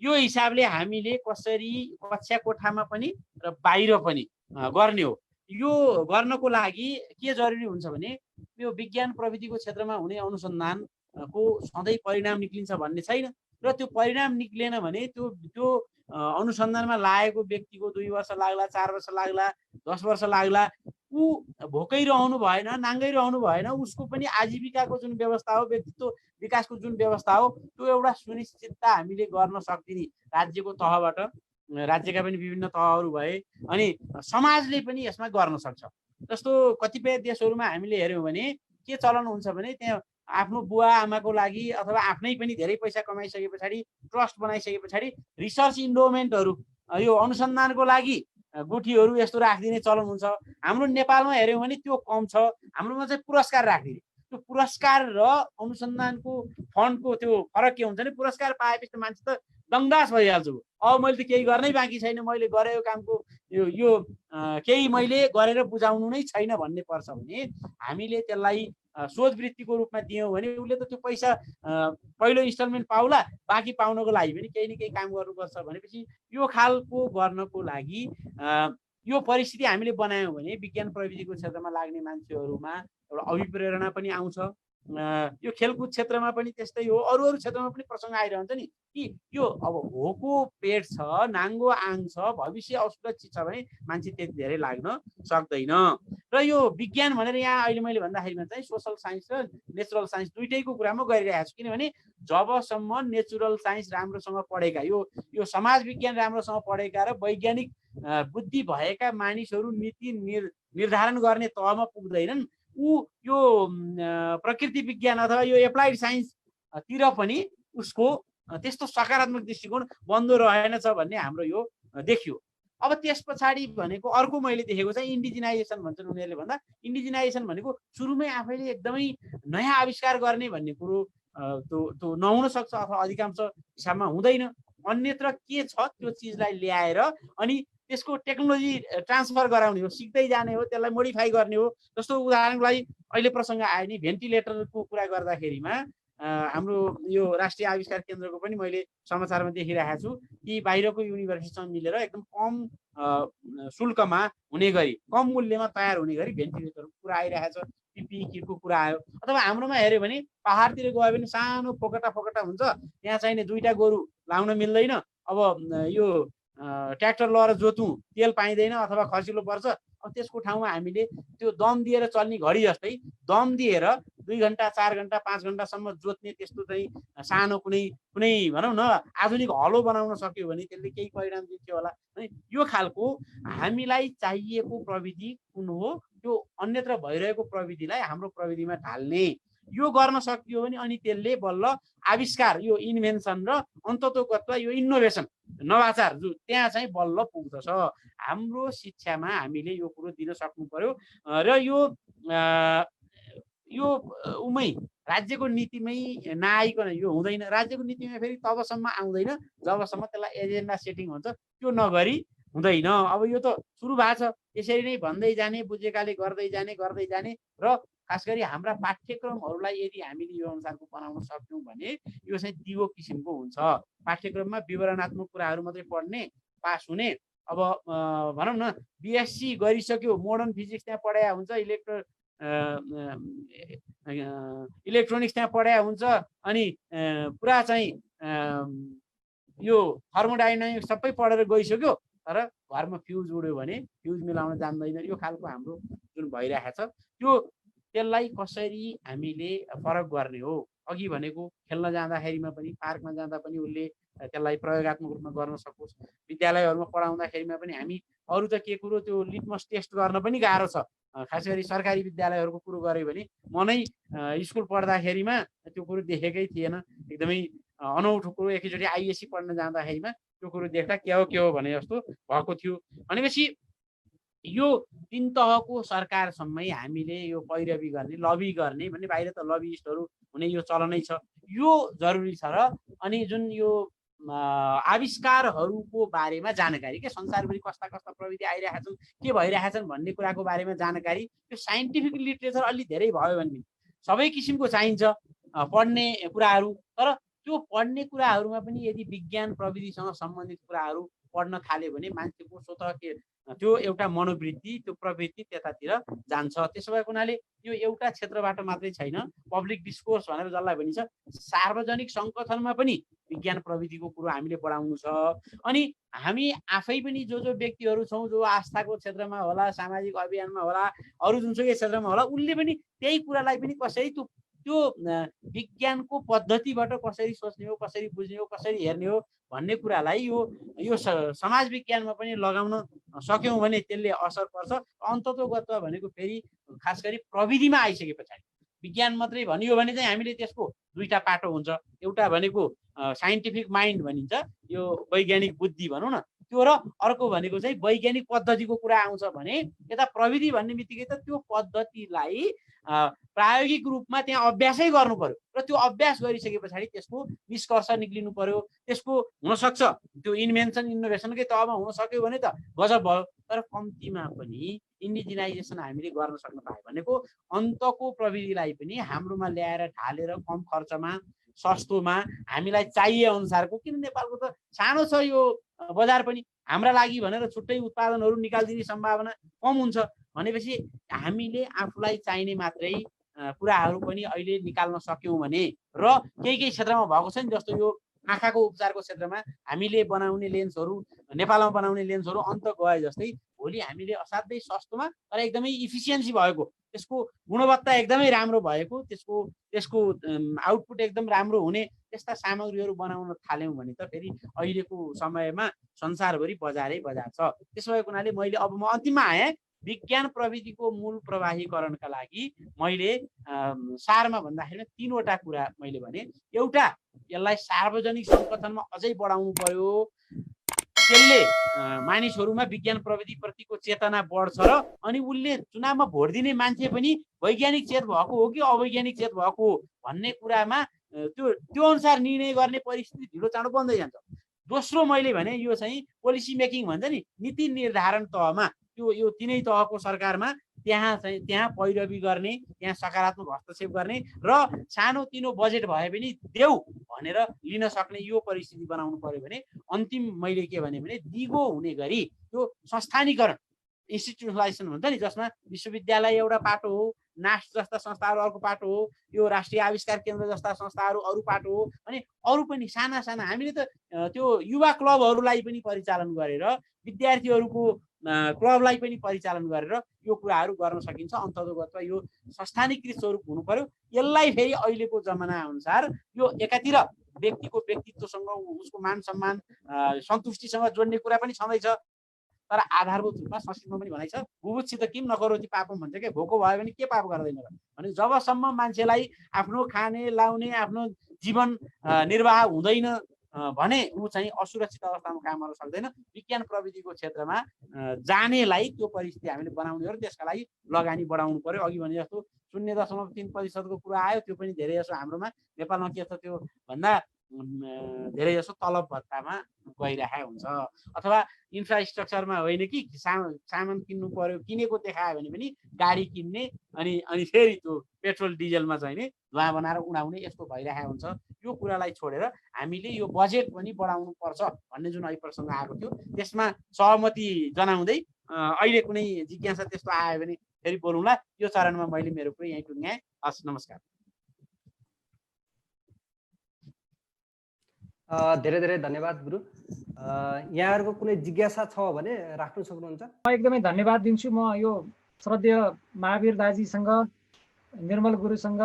यो हिसाबले हामीले कसरी कक्षा कोठामा पनि र बाहिर पनि गर्ने हो। यो गर्नको लागि के जरुरी हुन्छ भने यो विज्ञान प्रविधिको क्षेत्रमा हुने अनुसन्धानको सधैँ परिणाम निक्लिन्छ भन्ने छैन, र त्यो परिणाम निक्लेन भने त्यो अनुसन्धानमा लागेको व्यक्तिको 2 वर्ष लाग्ला, 4 वर्ष लाग्ला, 10 वर्ष लाग्ला, ऊ भोकै रहनु भएन, नाङ्गै रहनु भएन, उसको पनि आजीविकाको जुन व्यवस्था हो, व्यक्तित्व विकासको जुन व्यवस्था हो, त्यो एउटा सुनिश्चितता हामीले गर्न सक्दिने राज्यको तहबाट, राज्यका पनि विभिन्न तहहरू भए अनि समाजले पनि यसमा गर्न सक्छ। जस्तो कतिपय देशहरूमा हामीले हेऱ्यौँ भने के चलन हुन्छ भने त्यहाँ आफ्नो बुवा आमाको लागि अथवा आफ्नै पनि धेरै पैसा कमाइसके पछाडि ट्रस्ट बनाइसके पछाडि रिसर्च इन्डोमेन्टहरू, यो अनुसन्धानको लागि गुठीहरू यस्तो राखिदिने चलन हुन्छ। हाम्रो नेपालमा हेऱ्यौँ भने त्यो कम छ। हाम्रोमा चाहिँ पुरस्कार राखिदिने, त्यो पुरस्कार र अनुसन्धानको फन्डको त्यो फरक के हुन्छ भने पुरस्कार पाएपछि मान्छे त दङ्दास भइहाल्छु, अब मैले त केही गर्नै बाँकी छैन, मैले गरेको कामको यो केही मैले गरेर बुझाउनु नै छैन भन्ने पर्छ भने हामीले त्यसलाई सोधवृत्तिको रूपमा दियौँ भने उसले त त्यो पैसा पहिलो इन्स्टलमेन्ट पाउला, बाँकी पाउनको लागि पनि केही न केही काम गर्नुपर्छ भनेपछि यो खालको गर्नको लागि यो परिस्थिति हामीले बनायौँ भने विज्ञान प्रविधिको क्षेत्रमा लाग्ने मान्छेहरूमा एउटा अभिप्रेरणा पनि आउँछ। यो खेलकुद क्षेत्रमा पनि त्यस्तै हो, अरू क्षेत्रमा पनि प्रसङ्ग आइरहन्छ नि कि यो अब होको पेट छ, नाङ्गो आङ छ, भविष्य असुरक्षित छ भने मान्छे त्यति धेरै लाग्न सक्दैन। र यो विज्ञान भनेर यहाँ अहिले मैले भन्दाखेरिमा चाहिँ सोसल साइन्स र नेचुरल साइन्स दुइटैको कुरामा गरिरहेको छु, किनभने जबसम्म नेचुरल साइन्स राम्रोसँग पढेका, यो समाज विज्ञान राम्रोसँग पढेका र वैज्ञानिक बुद्धि भएका मानिसहरू नीति निर्धारण गर्ने तहमा पुग्दैनन्, यो प्रकृति विज्ञान अथवा यो एप्लाइड साइन्सतिर पनि उसको त्यस्तो सकारात्मक दृष्टिकोण बन्दो रहेनछ भन्ने हाम्रो यो देखियो। अब त्यस पछाडि भनेको अर्को मैले देखेको चाहिँ इन्डिजिनाइजेसन भन्छन् उनीहरूले भन्दा। इन्डिजिनाइजेसन भनेको सुरुमै आफैले एकदमै नयाँ आविष्कार गर्ने भन्ने कुरो त्यो नहुन सक्छ अथवा अधिकांश हिसाबमा हुँदैन। अन्यत्र के छ त्यो चिजलाई ल्याएर अनि त्यसको टेक्नोलोजी ट्रान्सफर गराउने हो, सिक्दै जाने हो, त्यसलाई मोडिफाई गर्ने हो। जस्तो उदाहरणको लागि अहिले प्रसङ्ग आयो नि भेन्टिलेटरको कुरा गर्दाखेरिमा हाम्रो यो राष्ट्रिय आविष्कार केन्द्रको पनि मैले समाचारमा देखिरहेको छु कि बाहिरको युनिभर्सिटीसँग मिलेर एकदम कम शुल्कमा हुने गरी, कम मूल्यमा तयार हुने गरी भेन्टिलेटरको कुरा आइरहेको छ, पिपिई किटको कुरा आयो। अथवा हाम्रोमा हेऱ्यो भने पहाडतिर गयो भने सानो फोकटा हुन्छ, त्यहाँ चाहिने 2टा गोरु लाउन मिल्दैन, अब यो ट्र्याक्टर लगाएर जोतौँ तेल पाइँदैन अथवा खर्चिलो पर्छ। अब त्यसको ठाउँमा हामीले त्यो दम दिएर चल्ने घडी जस्तै दम दिएर 2 घन्टा 4 घन्टा 5 घन्टासम्म जोत्ने त्यस्तो चाहिँ सानो कुनै भनौँ न आधुनिक हलो बनाउन सक्यो भने त्यसले केही परिणाम दिन्थ्यो होला। यो खालको हामीलाई चाहिएको प्रविधि कुन हो, त्यो अन्यत्र भइरहेको प्रविधिलाई हाम्रो प्रविधिमा ढाल्ने, यो गर्न सकियो भने अनि त्यसले बल्ल आविष्कार, यो इन्भेन्सन र अन्ततोगत्वा यो इनोभेसन, नवाचार जो त्यहाँ चाहिँ बल्ल पुग्दछ। हाम्रो शिक्षामा हामीले यो कुरो दिन सक्नु पर्यो र यो उमै राज्यको नीतिमै नआइकन यो हुँदैन। राज्यको नीतिमा फेरि तबसम्म आउँदैन जबसम्म त्यसलाई एजेन्डा सेटिङ हुन्छ, त्यो नगरी हुँदैन। अब यो त सुरु भएको छ, यसरी नै भन्दै जाने, बुझेकाले गर्दै जाने र खास गरी हाम्रा पाठ्यक्रमहरूलाई यदि हामीले यो अनुसारको बनाउन सक्यौँ भने यो चाहिँ दिगो किसिमको हुन्छ। पाठ्यक्रममा विवरणात्मक कुराहरू मात्रै पढ्ने, पास हुने। अब भनौँ न बिएससी गरिसक्यो, मोडर्न फिजिक्स त्यहाँ पढाया हुन्छ, इलेक्ट्रोनिक्स त्यहाँ पढाया हुन्छ, अनि पुरा चाहिँ यो थर्मोडाइनामिक्स सबै पढेर गइसक्यो, तर घरमा फ्युज उड्यो भने फ्युज मिलाउन जान्दैन। यो खालको हाम्रो जुन भइरहेको छ त्यसलाई कसरी हामीले फरक गर्ने हो। अघि भनेको खेल्न जाँदाखेरिमा पनि, पार्कमा जाँदा पनि उसले त्यसलाई प्रयोगात्मक रूपमा गर्न सकोस्। विद्यालयहरूमा पढाउँदाखेरिमा पनि हामी अरू त के कुरो त्यो लिटमस टेस्ट गर्न पनि गाह्रो छ। खास गरी सरकारी विद्यालयहरूको कुरो गऱ्यो भने म नै स्कुल पढ्दाखेरिमा त्यो कुरो देखेकै थिएन। एकदमै अनौठो कुरो एकैचोटि आइएससी पढ्न जाँदाखेरिमा त्यो कुरो देख्दा के हो भने जस्तो भएको थियो। भनेपछि यो 3 तहको सरकारसम्मै हामीले यो पैरवी गर्ने लबी गर्ने भन्ने बाहिर त लबिस्टहरू हुने यो चलनै छ, यो जरुरी छ। र अनि जुन यो आविष्कारहरूको बारेमा जानकारी के संसारभरि कस्ता कस्ता प्रविधि आइरहेका छन् के भइरहेका छन् भन्ने कुराको बारेमा जानकारी यो साइन्टिफिक लिटरेचर अलि धेरै भयो भने सबै किसिमको चाहिन्छ पढ्ने कुराहरू। तर त्यो पढ्ने कुराहरूमा पनि यदि विज्ञान प्रविधिसँग सम्बन्धित कुराहरू पढ्न थाल्यो भने मान्छेको स्वतः के त्यो एउटा मनोवृत्ति त्यो प्रवृत्ति त्यतातिर जान्छ। त्यसो भएको हुनाले यो एउटा क्षेत्रबाट मात्रै छैन, पब्लिक डिस्कोर्स भनेर जसलाई भनिन्छ सार्वजनिक सङ्कथनमा पनि विज्ञान प्रविधिको कुरो हामीले बढाउनु छ। अनि हामी आफै पनि जो व्यक्तिहरू छौँ जो आस्थाको क्षेत्रमा होला, सामाजिक अभियानमा होला, अरू जुनसुकै क्षेत्रमा होला, उनले पनि त्यही कुरालाई पनि कसरी त्यो विज्ञानको पद्धतिबाट कसरी सोच्ने हो, कसरी बुझ्ने हो, कसरी हेर्ने हो भन्ने कुरालाई यो समाज विज्ञानमा पनि लगाउन सक्यौँ भने त्यसले असर पर्छ। अन्ततोगत्वा भनेको फेरि खास गरी प्रविधिमा आइसके पछाडि विज्ञान मात्रै भनियो भने चाहिँ हामीले त्यसको दुईटा पाटो हुन्छ। एउटा भनेको साइन्टिफिक माइन्ड भनिन्छ, यो वैज्ञानिक बुद्धि भनौँ न त्यो, र अर्को भनेको चाहिँ वैज्ञानिक पद्धतिको कुरा आउँछ भने यता प्रविधि भन्ने बित्तिकै त त्यो पद्धतिलाई प्रायोगिक रूपमा त्यहाँ अभ्यासै गर्नु पर्यो र त्यो अभ्यास गरिसके पछाडि त्यसको निष्कर्ष निक्लिनु पर्यो। त्यसको हुनसक्छ त्यो इन्भेन्सन इनोभेसनकै तहमा हुन सक्यो भने त गजब भयो। तर कम्तीमा पनि इन्डिजिनाइजेसन हामीले गर्न सक्न पायो भनेको अन्तको प्रविधिलाई पनि हाम्रोमा ल्याएर ढालेर कम खर्चमा सस्तोमा हामीलाई चाहिए अनुसारको, किन नेपालको त सानो छ यो बजार पनि, हाम्रा लागि भनेर छुट्टै उत्पादनहरू निकालिदिने सम्भावना कम हुन्छ। भनेपछि हामीले आफूलाई चाहिने मात्रै कुराहरू पनि अहिले निकाल्न सक्यौँ भने र केही क्षेत्रमा भएको छ नि, जस्तो यो आँखाको उपचारको क्षेत्रमा हामीले बनाउने लेन्सहरू नेपालमा बनाउने लेन्सहरू अन्त गए जस्तै भोलि हामीले असाध्यै सस्तोमा तर एकदमै इफिसियन्सी भएको, त्यसको गुणवत्ता एकदमै राम्रो भएको, त्यसको आउटपुट एकदम राम्रो हुने त्यस्ता सामग्रीहरू बनाउन थाल्यौँ भने त फेरि अहिलेको समयमा संसारभरि बजारै बजार छ। त्यसो भएको हुनाले मैले अब म अन्तिममा आएँ। विज्ञान प्रविधिको मूल प्रवाहीकरणका लागि मैले सारमा भन्दाखेरि 3वटा कुरा मैले भने। एउटा, यसलाई सार्वजनिक सङ्कथनमा अझै बढाउनु पर्यो, त्यसले मानिसहरूमा विज्ञान प्रविधिप्रतिको चेतना बढ्छ र अनि उसले चुनावमा भोट दिने मान्छे पनि वैज्ञानिक चेत भएको हो कि अवैज्ञानिक चेत भएको हो भन्ने कुरामा त्यो अनुसार निर्णय गर्ने परिस्थिति ढिलो चाँडो बन्दै जान्छ। दोस्रो मैले भने यो चाहिँ पोलिसी मेकिङ भन्छ नि, नीति निर्धारण तहमा यो तिनै तहको सरकारमा त्यहाँ पैरवी गर्ने, त्यहाँ सकारात्मक हस्तक्षेप गर्ने र सानोतिनो बजेट भए पनि देऊ भनेर लिन सक्ने यो परिस्थिति बनाउनु पर्यो भने अन्तिम मैले के भने दिगो हुने गरी यो संस्थानीकरण इन्स्टिट्युसनलाइजेसन हुन्छ नि, जसमा विश्वविद्यालय एउटा पाटो हो, नास्ट जस्ता संस्थाहरू अर्को पाटो हो, यो राष्ट्रिय आविष्कार केन्द्र जस्ता संस्थाहरू अरू पाटो हो, अनि अरू पनि साना साना हामीले त त्यो युवा क्लबहरूलाई पनि परिचालन गरेर विद्यार्थीहरूको क्लबलाई पनि परिचालन गरेर यो कुराहरू गर्न सकिन्छ। अन्ततोगत्वा यो संस्थानीकृत स्वरूप हुनु पर्यो। यसलाई फेरि अहिलेको जमाना अनुसार यो एकातिर व्यक्तिको व्यक्तित्वसँग उसको मान सम्मान सन्तुष्टिसँग जोड्ने कुरा पनि छँदैछ, तर आधारभूत रूपमा संस्कृतमा पनि भनाइ छ बुभुक्षित किम नकरोति पापम भन्छ के, भोको भयो भने के पाप गर्दैन र भने जबसम्म मान्छेलाई आफ्नो खाने लाउने आफ्नो जीवन निर्वाह हुँदैन भने ऊ चाहिँ असुरक्षित अवस्थामा काम गर्न सक्दैन। विज्ञान प्रविधिको क्षेत्रमा जानेलाई त्यो परिस्थिति हामीले बनाउने हो र त्यसका लागि लगानी बढाउनु पर्यो। अघि भने जस्तो 0.3% कुरा आयो, त्यो पनि धेरै जसो हाम्रोमा नेपालमा के छ त्यो भन्दा धेरै जसो तलब भत्तामा गइरहेको हुन्छ, अथवा इन्फ्रास्ट्रक्चरमा होइन कि सामान किन्नु पर्यो, किनेको देखायो भने पनि गाडी किन्ने अनि फेरि त्यो पेट्रोल डिजलमा चाहिँ नि धुवा बनाएर उडाउने यस्तो भइरहेको हुन्छ। यो कुरालाई छोडेर हामीले यो बजेट पनि बढाउनु पर्छ भन्ने जुन अहिले प्रसङ्ग आएको थियो त्यसमा सहमति जनाउँदै अहिले कुनै जिज्ञासा त्यस्तो आयो भने फेरि बोलौँला। यो चरणमा मैले मेरो कुरो यहीँ टुङ्ग्याएँ। हस्, नमस्कार। धेरै धेरै धन्यवाद गुरु। यहाँहरूको कुनै जिज्ञासा छ भने राख्नु सक्नुहुन्छ। म एकदमै धन्यवाद दिन्छु। म यो श्रद्धेय महावीर दाजीसँग निर्मल गुरुसँग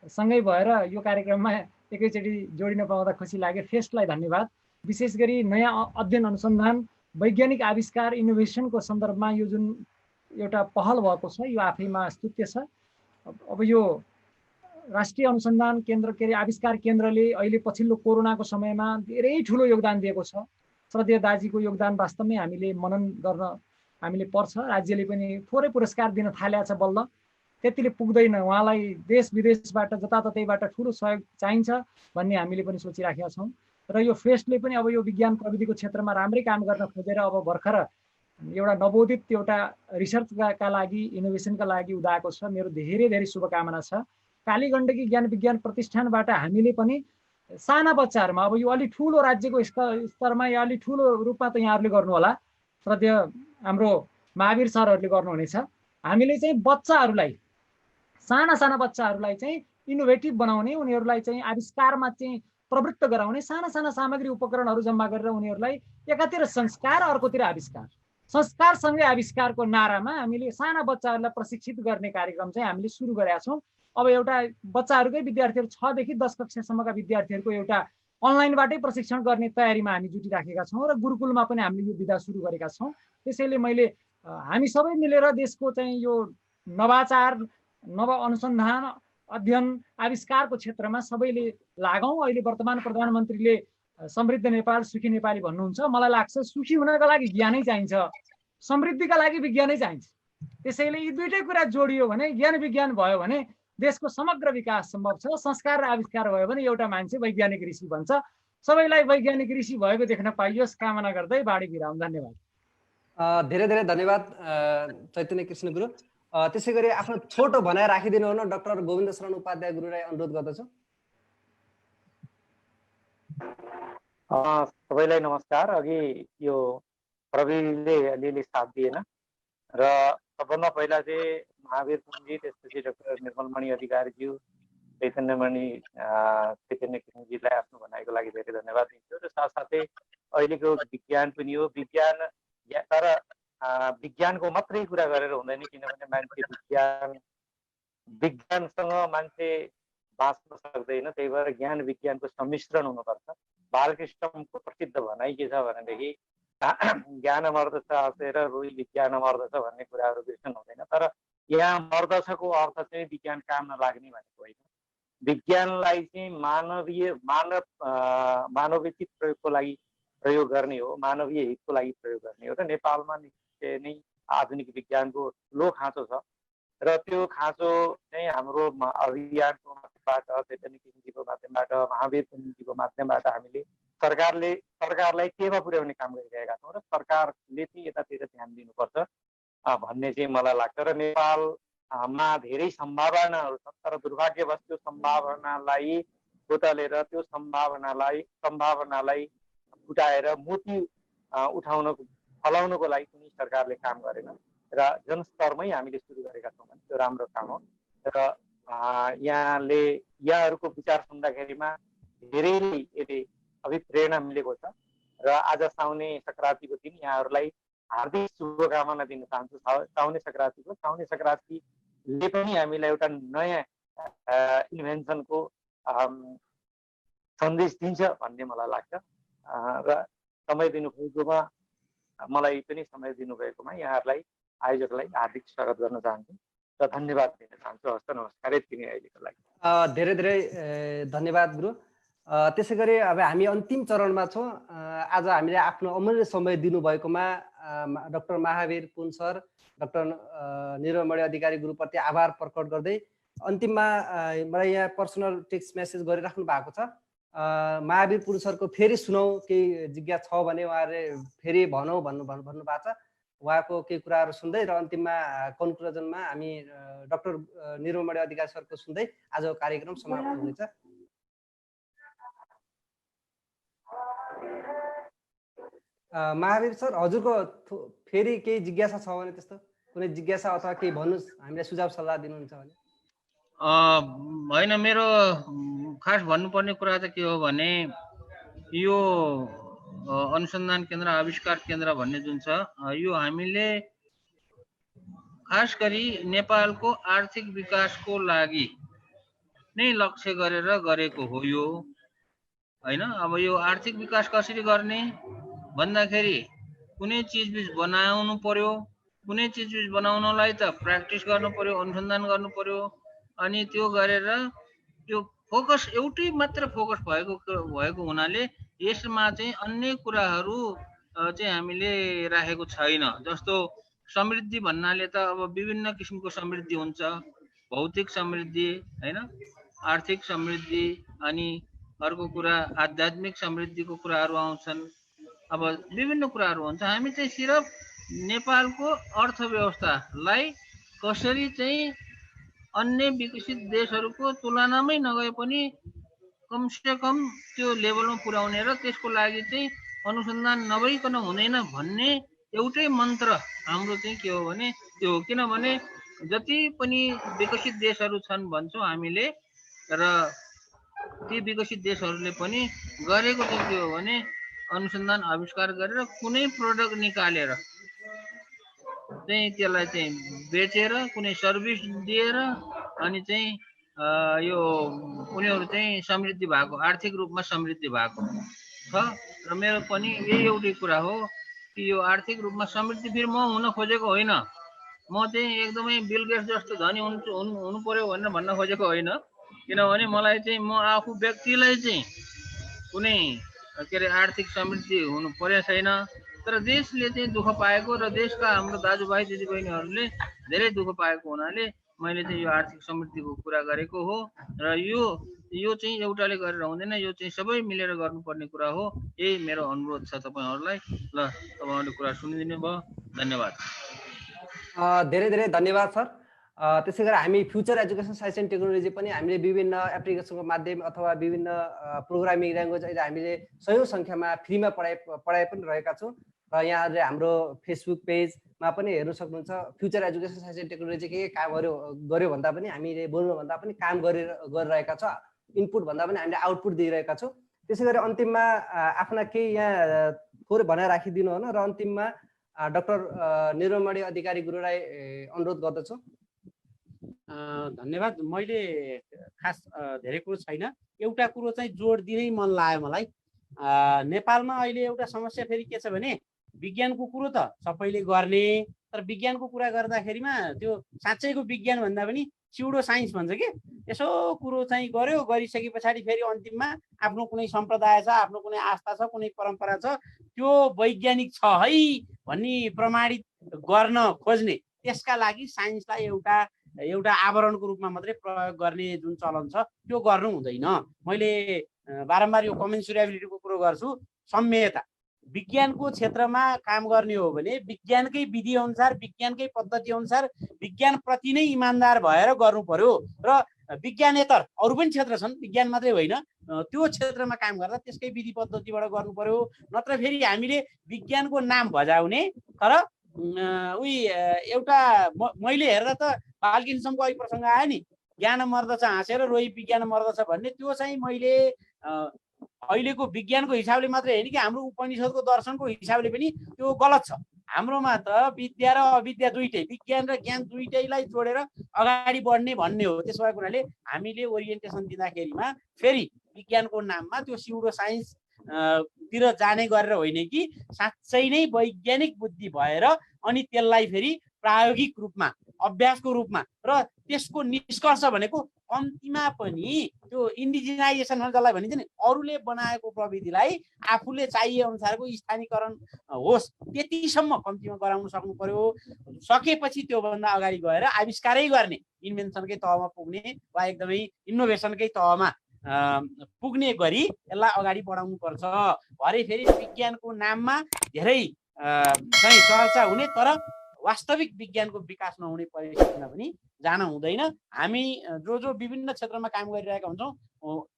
सँगै भएर यो कार्यक्रममा एकैचोटि जोडिन पाउँदा खुसी लाग्यो। फेस्टलाई धन्यवाद। विशेष गरी नयाँ अध्ययन अनुसन्धान वैज्ञानिक आविष्कार इनोभेसनको सन्दर्भमा यो जुन एउटा पहल भएको छ यो आफैमा स्तुत्य छ। अब यो राष्ट्रिय अनुसन्धान केन्द्र के अरे आविष्कार केन्द्रले अहिले पछिल्लो कोरोनाको समयमा धेरै ठुलो योगदान दिएको छ। श्रद्धेय दाजीको योगदान वास्तवमै हामीले मनन गर्न हामीले पर्छ। राज्यले पनि थोरै पुरस्कार दिन थालेको छ, बल्ल त्यतिले पुग्दैन। उहाँलाई देश विदेशबाट जताततैबाट ठुलो सहयोग चाहिन्छ भन्ने हामीले पनि सोचिराखेका छौँ। र यो फेस्टले पनि अब यो विज्ञान प्रविधिको क्षेत्रमा राम्रै काम गर्न खोजेर अब भर्खर एउटा नवोदित एउटा रिसर्चका लागि इनोभेसनका लागि उदाएको छ। मेरो धेरै धेरै शुभकामना छ। कालीगण्डकी ज्ञान विज्ञान प्रतिष्ठानबाट हामीले पनि साना बच्चाहरूमा अब यो अलि ठुलो राज्यको स्तरमा या अलि ठुलो रूपमा त यहाँहरूले गर्नु होला, श्रद्धेय हाम्रो महावीर सरहरूले गर्नुहुनेछ। हामीले चाहिँ बच्चाहरूलाई साना साना बच्चाहरूलाई चाहिँ इनोभेटिभ बनाउने, उनीहरूलाई चाहिँ आविष्कारमा चाहिँ प्रवृत्त गराउने, साना साना सामग्री उपकरणहरू जम्मा गरेर उनीहरूलाई एकातिर संस्कार अर्कोतिर आविष्कार, संस्कारसँगै आविष्कारको नारामा हामीले साना बच्चाहरूलाई प्रशिक्षित गर्ने कार्यक्रम चाहिँ हामीले सुरु गरेका छौँ। अब एउटा बच्चाहरूकै विद्यार्थीहरू 6 देखि 10 कक्षासम्मका विद्यार्थीहरूको एउटा अनलाइनबाटै प्रशिक्षण गर्ने तयारीमा हामी जुटिराखेका छौँ र गुरुकुलमा पनि हामीले यो विधा सुरु गरेका छौँ। त्यसैले मैले हामी सबै मिलेर देशको चाहिँ यो नवाचार, नव अनुसन्धान, अध्ययन, आविष्कारको क्षेत्रमा सबैले लागौँ। अहिले वर्तमान प्रधानमन्त्रीले समृद्ध नेपाल सुखी नेपाली भन्नुहुन्छ। मलाई लाग्छ सुखी हुनका लागि ज्ञानै चाहिन्छ, समृद्धिका लागि विज्ञानै चाहिन्छ। त्यसैले यी दुईटै कुरा जोडियो भने, ज्ञान विज्ञान भयो भने देशको समग्र विकास सम्भव छ। संस्कार र आविष्कार भयो भने एउटा मान्छे वैज्ञानिक ऋषि बन्छ। सबैलाई वैज्ञानिक ऋषि भएको देख्न पाइयोस् कामना गर्दै बाढी विराम। धन्यवाद। धेरै धेरै धन्यवाद चैतन्य कृष्ण गुरु। त्यसै गरी आफ्नो छोटो भनाइ राखिदिनु हो न डाक्टर गोविन्द शरण उपाध्याय गुरुलाई अनुरोध गर्दछु। सबैलाई नमस्कार। अघि यो प्रविधिले अलिअलि साथ दिएन र सबभन्दा पहिला चाहिँ महावीर पुनजी, त्यसपछि डाक्टर निर्मलमणि अधिकारीज्यू, चैतन्य कृष्णजीलाई आफ्नो भनाइको लागि धेरै धन्यवाद दिन्छु। र साथसाथै अहिलेको विज्ञान पनि हो, विज्ञान तर विज्ञानको मात्रै कुरा गरेर हुँदैन, किनभने मान्छे विज्ञानसँग मान्छे बाँच्न सक्दैन। त्यही भएर ज्ञान विज्ञानको सम्मिश्रण हुनुपर्छ। बालकृष्णको प्रसिद्ध भनाइ के छ भनेदेखि ज्ञान मर्दछ हाँसेर रोइ विज्ञान मर्दछ भन्ने कुराहरू बिर्सन हुँदैन। तर यहाँ मर्दछको अर्थ चाहिँ विज्ञान काम नलाग्ने भनेको होइन। विज्ञानलाई चाहिँ मानवीय प्रयोगको लागि प्रयोग गर्ने हो, मानवीय हितको लागि प्रयोग गर्ने हो। र नेपालमा निश्चय नै आधुनिक विज्ञानको ठुलो खाँचो छ र त्यो खाँचो चाहिँ हाम्रो अभियानको माध्यमबाट, चैतन्य कृष्णजीको माध्यमबाट, महावीर पुनजीको माध्यमबाट हामीले सरकारलाई टेवा पुर्याउने काम गरिरहेका छौँ र सरकारले चाहिँ यतातिर ध्यान दिनुपर्छ भन्ने चाहिँ मलाई लाग्छ। र नेपालमा धेरै सम्भावनाहरू छन्, तर दुर्भाग्यवश त्यो सम्भावनालाई कोतलेर त्यो सम्भावनालाई फुटाएर मोती फलाउनको लागि कुनै सरकारले काम गरेन र जनस्तरमै हामीले सुरु गरेका छौँ भने त्यो राम्रो काम हो। र यहाँहरूको विचार सुन्दाखेरिमा धेरै यसले अभिप्रेरणा मिलेको छ र आज साउने सङ्क्रान्तिको दिन यहाँहरूलाई हार्दिक शुभकामना दिन चाहन्छु। साउने सङ्क्रान्तिले पनि हामीलाई एउटा नयाँ इन्भेन्सनको सन्देश दिन्छ भन्ने मलाई लाग्छ। र समय दिनुभएकोमा मलाई पनि समय दिनुभएकोमा यहाँहरूलाई आयोजकलाई हार्दिक स्वागत गर्न चाहन्छु र धन्यवाद दिन चाहन्छु। हस्त नमस्कार। यति नै अहिलेको लागि। धेरै धेरै धन्यवाद गुरु। त्यसै गरी अब हामी अन्तिम चरणमा छौँ। आज हामीले आफ्नो अमूल्य समय दिनुभएकोमा डाक्टर महावीर पुन सर, डाक्टर निर्मलमणि अधिकारी गुरुप्रति आभार प्रकट गर्दै अन्तिममा मलाई यहाँ पर्सनल टेक्स्ट मेसेज गरिराख्नु भएको छ। महावीर पुन सरको फेरि सुनौ केही जिज्ञासा छ भने उहाँहरूले फेरि भनौँ भन्नु भएको छ। उहाँको केही कुराहरू सुन्दै र अन्तिममा कन्क्लुजनमा हामी डाक्टर निर्मलमणि अधिकारी सरको सुन्दै आजको कार्यक्रम समाप्त हुनेछ। महावीर सर, हजुरको फेरि केही जिज्ञासा छ भने, त्यस्तो कुनै जिज्ञासा अथवा केही भन्नुहोस्, हामीलाई सुझाव सल्लाह दिनुहुन्छ भने। होइन, मेरो खास भन्नुपर्ने कुरा त के हो भने यो अनुसन्धान केन्द्र, आविष्कार केन्द्र भन्ने जुन छ, यो हामीले खास गरी नेपालको आर्थिक विकासको लागि नै लक्ष्य गरेर गरेको हो यो हैन। अब यो आर्थिक विकास कसरी गर्ने भन्दाखेरि कुनै चिजबिज बनाउनु पर्यो, कुनै चिजबिज बनाउनलाई त प्र्याक्टिस गर्नु पर्यो, अनुसन्धान गर्नु पर्यो, अनि त्यो गरेर त्यो फोकस एउटै मात्र फोकस भएको हुनाले यसमा चाहिँ अन्य कुराहरू चाहिँ हामीले राखेको छैन। जस्तो समृद्धि भन्नाले त अब विभिन्न किसिमको समृद्धि हुन्छ, भौतिक समृद्धि हैन, आर्थिक समृद्धि, अनि अर्को कुरा आध्यात्मिक समृद्धिको कुराहरू आउँछन्। अब विभिन्न कुराहरू हुन्छ। हामी चाहिँ सिर्फ नेपालको अर्थव्यवस्थालाई कसरी चाहिँ अन्य विकसित देशहरूको तुलनामै नगए पनि कमसे कम त्यो लेभलमा पुर्याउने र त्यसको लागि चाहिँ अनुसन्धान नभइकन हुँदैन भन्ने एउटै मन्त्र हाम्रो चाहिँ के हो भने त्यो हो। किनभने जति पनि विकसित देशहरू छन् भन्छौँ हामीले, र ती विकसित देशहरूले पनि गरेको चाहिँ के हो भने अनुसन्धान आविष्कार गरेर कुनै प्रोडक्ट निकालेर चाहिँ त्यसलाई चाहिँ बेचेर कुनै सर्भिस दिएर अनि चाहिँ यो उनीहरू चाहिँ समृद्धि भएको, आर्थिक रूपमा समृद्धि भएको छ। र मेरो पनि यही एउटै कुरा हो कि यो आर्थिक रूपमा समृद्धि फेरि म हुन खोजेको होइन, म चाहिँ एकदमै बिल गेट्स जस्तो धनी हुनु पर्यो भनेर भन्न खोजेको होइन। किनभने मलाई चाहिँ म आफू व्यक्तिलाई चाहिँ कुनै के अरे आर्थिक समृद्धि हुनु परेको छैन, तर देशले चाहिँ दुःख पाएको र देशका हाम्रो दाजुभाइ दिदीबहिनीहरूले धेरै दुःख पाएको हुनाले मैले चाहिँ यो आर्थिक समृद्धिको कुरा गरेको हो। र यो चाहिँ एउटाले गरेर हुँदैन, यो चाहिँ सबै मिलेर गर्नुपर्ने कुरा हो। यही मेरो अनुरोध छ तपाईँहरूलाई। ल, तपाईँहरूले कुरा सुनिदिनु भयो, धन्यवाद। धेरै धेरै धन्यवाद सर। त्यसै गरी हामी future education science and technology पनि हामीले विभिन्न एप्लिकेसनको माध्यम अथवा विभिन्न प्रोग्रामिङ ल्याङ्ग्वेज अहिले हामीले सयौँ सङ्ख्यामा फ्रीमा पढाइ पनि रहेका छौँ। र यहाँहरूले हाम्रो फेसबुक पेजमा पनि हेर्नु सक्नुहुन्छ। Future education science and technology के कामहरू गर्यो भन्दा पनि हामीले बोल्नु भन्दा पनि काम गरिरहेका छौँ, इनपुट भन्दा पनि हामीले आउटपुट दिइरहेका छौँ। त्यसै गरी अन्तिममा आफ्ना केही यहाँ थोरै भनेर राखिदिनु होला र अन्तिममा डाक्टर निर्मलमणि अधिकारी गुरुलाई अनुरोध गर्दछु। धन्यवाद। मैले खास धेरै कुरो छैन, एउटा कुरो चाहिँ जोड दिनै मन लाग्यो मलाई। नेपालमा अहिले एउटा समस्या फेरि के छ भने विज्ञानको कुरो त सबैले गर्ने, तर विज्ञानको कुरा गर्दाखेरिमा त्यो साँच्चैको विज्ञान भन्दा पनि स्युडो साइन्स भन्छ कि यसो कुरो चाहिँ गर्यो, गरिसके पछाडि फेरि अन्तिममा आफ्नो कुनै सम्प्रदाय छ, आफ्नो कुनै आस्था छ, कुनै परम्परा छ, त्यो वैज्ञानिक छ है भन्ने प्रमाणित गर्न खोज्ने, त्यसका लागि साइन्सलाई एउटा आवरणको रूपमा मात्रै प्रयोग गर्ने जुन चलन छ त्यो गर्नु हुँदैन। मैले बारम्बार यो कमेन्सुरेबिलिटीको कुरो गर्छु। सम्यता विज्ञानको क्षेत्रमा काम गर्ने हो भने विज्ञानकै विधि अनुसार, विज्ञानकै पद्धति अनुसार विज्ञानप्रति नै इमान्दार भएर गर्नु पर्यो। र विज्ञानेतर अरू पनि क्षेत्र छन्, विज्ञान मात्रै होइन, त्यो क्षेत्रमा काम गर्दा त्यसकै विधि पद्धतिबाट गर्नु पर्यो। नत्र फेरि हामीले विज्ञानको नाम बजाउने, तर एउटा मैले हेर्दा त बालकिनसम्मको अहिले प्रसङ्ग आयो नि, ज्ञान मर्दछ हाँसेर रोही विज्ञान मर्दछ भन्ने, त्यो चाहिँ मैले अहिलेको विज्ञानको हिसाबले मात्रै होइन कि हाम्रो उपनिषदको दर्शनको हिसाबले पनि त्यो गलत छ। हाम्रोमा त विद्या र अविद्या दुइटै, विज्ञान र ज्ञान दुइटैलाई जोडेर अगाडि बढ्ने भन्ने हो। त्यसो भएको हुनाले हामीले ओरिएन्टेसन दिँदाखेरिमा फेरि विज्ञानको नाममा त्यो स्युडो साइन्स तिर जाने गरेर होइन कि साँच्चै नै वैज्ञानिक बुद्धि भएर अनि त्यसलाई फेरि प्रायोगिक रूपमा, अभ्यासको रूपमा, र त्यसको निष्कर्ष भनेको कम्तीमा पनि त्यो इन्डिजिनाइजेसन जसलाई भनिन्छ नि, अरूले बनाएको प्रविधिलाई आफूले चाहिए अनुसारको स्थानीकरण होस् त्यतिसम्म कम्तीमा गराउन सक्नु पर्यो। सकेपछि त्योभन्दा अगाडि गएर आविष्कारै गर्ने, इन्भेन्सनकै तहमा पुग्ने वा एकदमै इनोभेसनकै तहमा पुग्ने गरी यसलाई अगाडि बढाउनु पर्छ। भरे फेरि विज्ञानको नाममा धेरै चाहिँ चर्चा हुने तर वास्तविक विज्ञानको विकास नहुने परिस्थितिमा पनि जान हुँदैन। हामी जो विभिन्न क्षेत्रमा काम गरिरहेका हुन्छौँ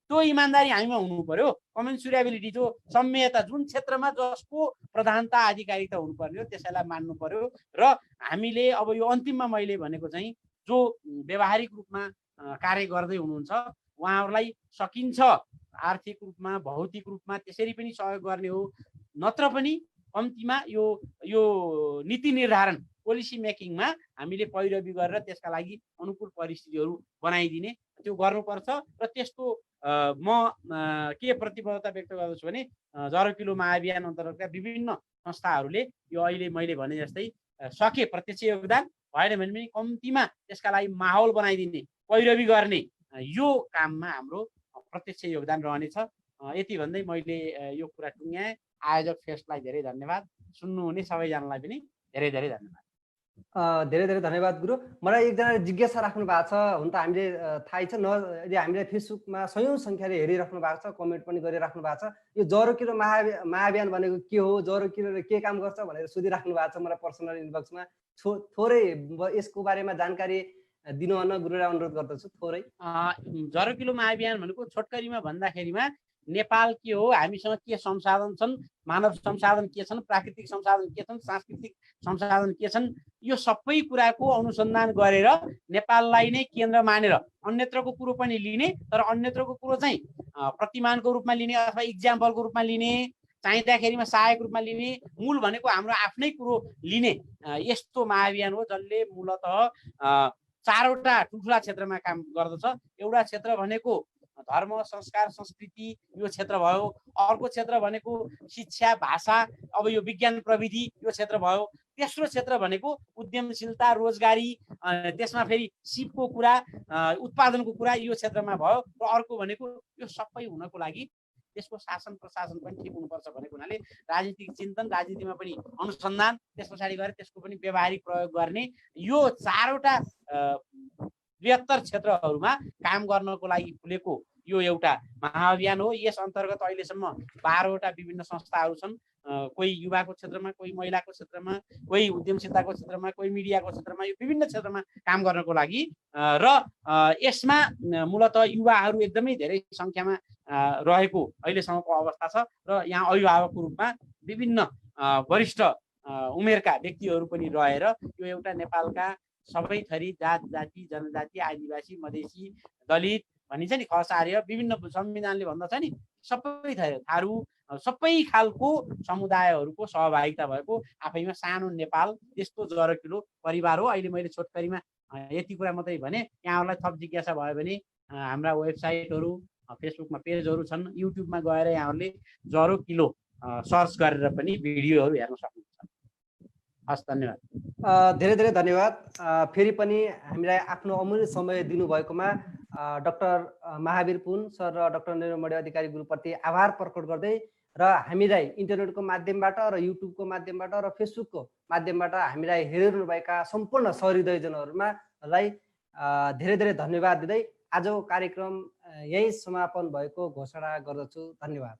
त्यो इमान्दारी हामीमा हुनु पर्यो। कमेन्सुरेबिलिटी, जो सम्यता, जुन क्षेत्रमा जसको प्रधानता आधिकारिकता हुनुपर्ने हो त्यसैलाई मान्नु पर्यो। र हामीले अब यो अन्तिममा मैले भनेको चाहिँ जो व्यावहारिक रूपमा कार्य गर्दै हुनुहुन्छ उहाँहरूलाई सकिन्छ आर्थिक रूपमा, भौतिक रूपमा त्यसरी पनि सहयोग गर्ने हो। नत्र पनि कम्तीमा यो नीति निर्धारण, पोलिसी मेकिङमा हामीले पैरवी गरेर त्यसका लागि अनुकूल परिस्थितिहरू बनाइदिने, त्यो गर्नुपर्छ र त्यसको म के प्रतिबद्धता व्यक्त गर्दछु भने 0 किलो महाअभियान अन्तर्गतका विभिन्न संस्थाहरूले यो अहिले मैले भने जस्तै सके प्रत्यक्ष योगदान, भएन भने पनि कम्तीमा त्यसका लागि माहौल बनाइदिने, पैरवी गर्ने यो काममा हाम्रो प्रत्यक्ष योगदान रहनेछ। यति भन्दै मैले यो कुरा टुङ्ग्याएँ। आयोजक फेस्टलाई धेरै धन्यवाद, सुन्नुहुने सबैजनालाई पनि धेरै धेरै धन्यवाद। धेरै धेरै धन्यवाद गुरु। मलाई एकजना जिज्ञासा राख्नु भएको छ, हुन त हामीले थाहै छ यदि हामीले फेसबुकमा सयौँ सङ्ख्याले हेरिराख्नु भएको छ, कमेन्ट पनि गरिराख्नु भएको छ, यो 0 किलो महाअभियान भनेको के हो, 0 किलोले के काम गर्छ भनेर सोधिराख्नु भएको छ मलाई पर्सनल इनबक्समा। थोरै यसको बारेमा जानकारी दिनुहुन गुरुलाई अनुरोध गर्दछु थोरै। 0 किलो महाअभियान भनेको छोटकरीमा भन्दाखेरिमा नेपाल के हो, हामीसँग के संसाधन छन्, मानव संसाधन के छन्, प्राकृतिक संसाधन के छन्, सांस्कृतिक संसाधन के छन्, यो सबै कुराको अनुसन्धान गरेर नेपाललाई नै केन्द्र मानेर अन्यत्रको कुरो पनि लिने, तर अन्यत्रको कुरो चाहिँ प्रतिमानको रूपमा लिने अथवा इक्जाम्पलको रूपमा लिने, चाहिँदाखेरिमा सहायक रूपमा लिने, मूल भनेको हाम्रो आफ्नै कुरो लिने यस्तो महाअभियान हो जसले मूलतः 4वटा ठुल्ठुला क्षेत्रमा काम गर्दछ। एउटा क्षेत्र भनेको धर्म, संस्कार, संस्कृति यो क्षेत्र भयो। अर्को क्षेत्र भनेको शिक्षा, भाषा, अब यो विज्ञान प्रविधि यो क्षेत्र भयो। तेस्रो क्षेत्र भनेको उद्यमशीलता, रोजगारी, त्यसमा फेरि सिपको कुरा, उत्पादनको कुरा यो क्षेत्रमा भयो। र अर्को भनेको यो सबै हुनको लागि त्यसको शासन प्रशासन पनि ठिक हुनुपर्छ भनेको हुनाले राजनीतिक चिन्तन, राजनीतिमा पनि अनुसन्धान, त्यस पछाडि गएर त्यसको पनि व्यावहारिक प्रयोग गर्ने यो 4वटा बृहत्तर क्षेत्रहरूमा काम गर्नको लागि खुलेको यो एउटा महाअभियान हो। यस अन्तर्गत अहिलेसम्म 12वटा विभिन्न संस्थाहरू छन्। कोही युवाको क्षेत्रमा, कोही महिलाको क्षेत्रमा, कोही उद्यमशीलताको क्षेत्रमा, कोही मिडियाको क्षेत्रमा, यो विभिन्न क्षेत्रमा काम गर्नको लागि र यसमा मूलतः युवाहरू एकदमै धेरै सङ्ख्यामा रहेको अहिलेसम्मको अवस्था छ र यहाँ अभिभावकको रूपमा विभिन्न वरिष्ठ उमेरका व्यक्तिहरू पनि रहेर यो एउटा नेपालका सबै थरी जात, जाति, जनजाति, आदिवासी, मधेसी, दलित भनिन्छ नि, खसार्य, विभिन्न संविधानले भन्दछ नि, सबै थरी थारू सबै खालको समुदायहरूको सहभागिता भएको आफैमा सानो नेपाल त्यस्तो 0 किलो परिवार हो। अहिले मैले छोटकरीमा यति कुरा मात्रै भने। यहाँहरूलाई थप जिज्ञासा भयो भने हाम्रा वेबसाइटहरू, फेसबुकमा पेजहरू छन्, युट्युबमा गएर यहाँहरूले 0 किलो सर्च गरेर पनि भिडियोहरू हेर्न सक्नुहुन्छ। हस्, धन्यवाद। धेरै धेरै धन्यवाद। फेरि पनि हामीलाई आफ्नो अमूल्य समय दिनुभएकोमा डाक्टर महावीर पुन सर र डाक्टर निरमणि अधिकारी गुरुप्रति आभार प्रकट गर्दै र हामीलाई इन्टरनेटको माध्यमबाट र युट्युबको माध्यमबाट र फेसबुकको माध्यमबाट हामीलाई हेरिरहनुभएका सम्पूर्ण सहृदयजनहरूलाई धेरै धेरै धन्यवाद दिँदै आजको कार्यक्रम यही समापन भएको घोषणा गर्दछु। धन्यवाद।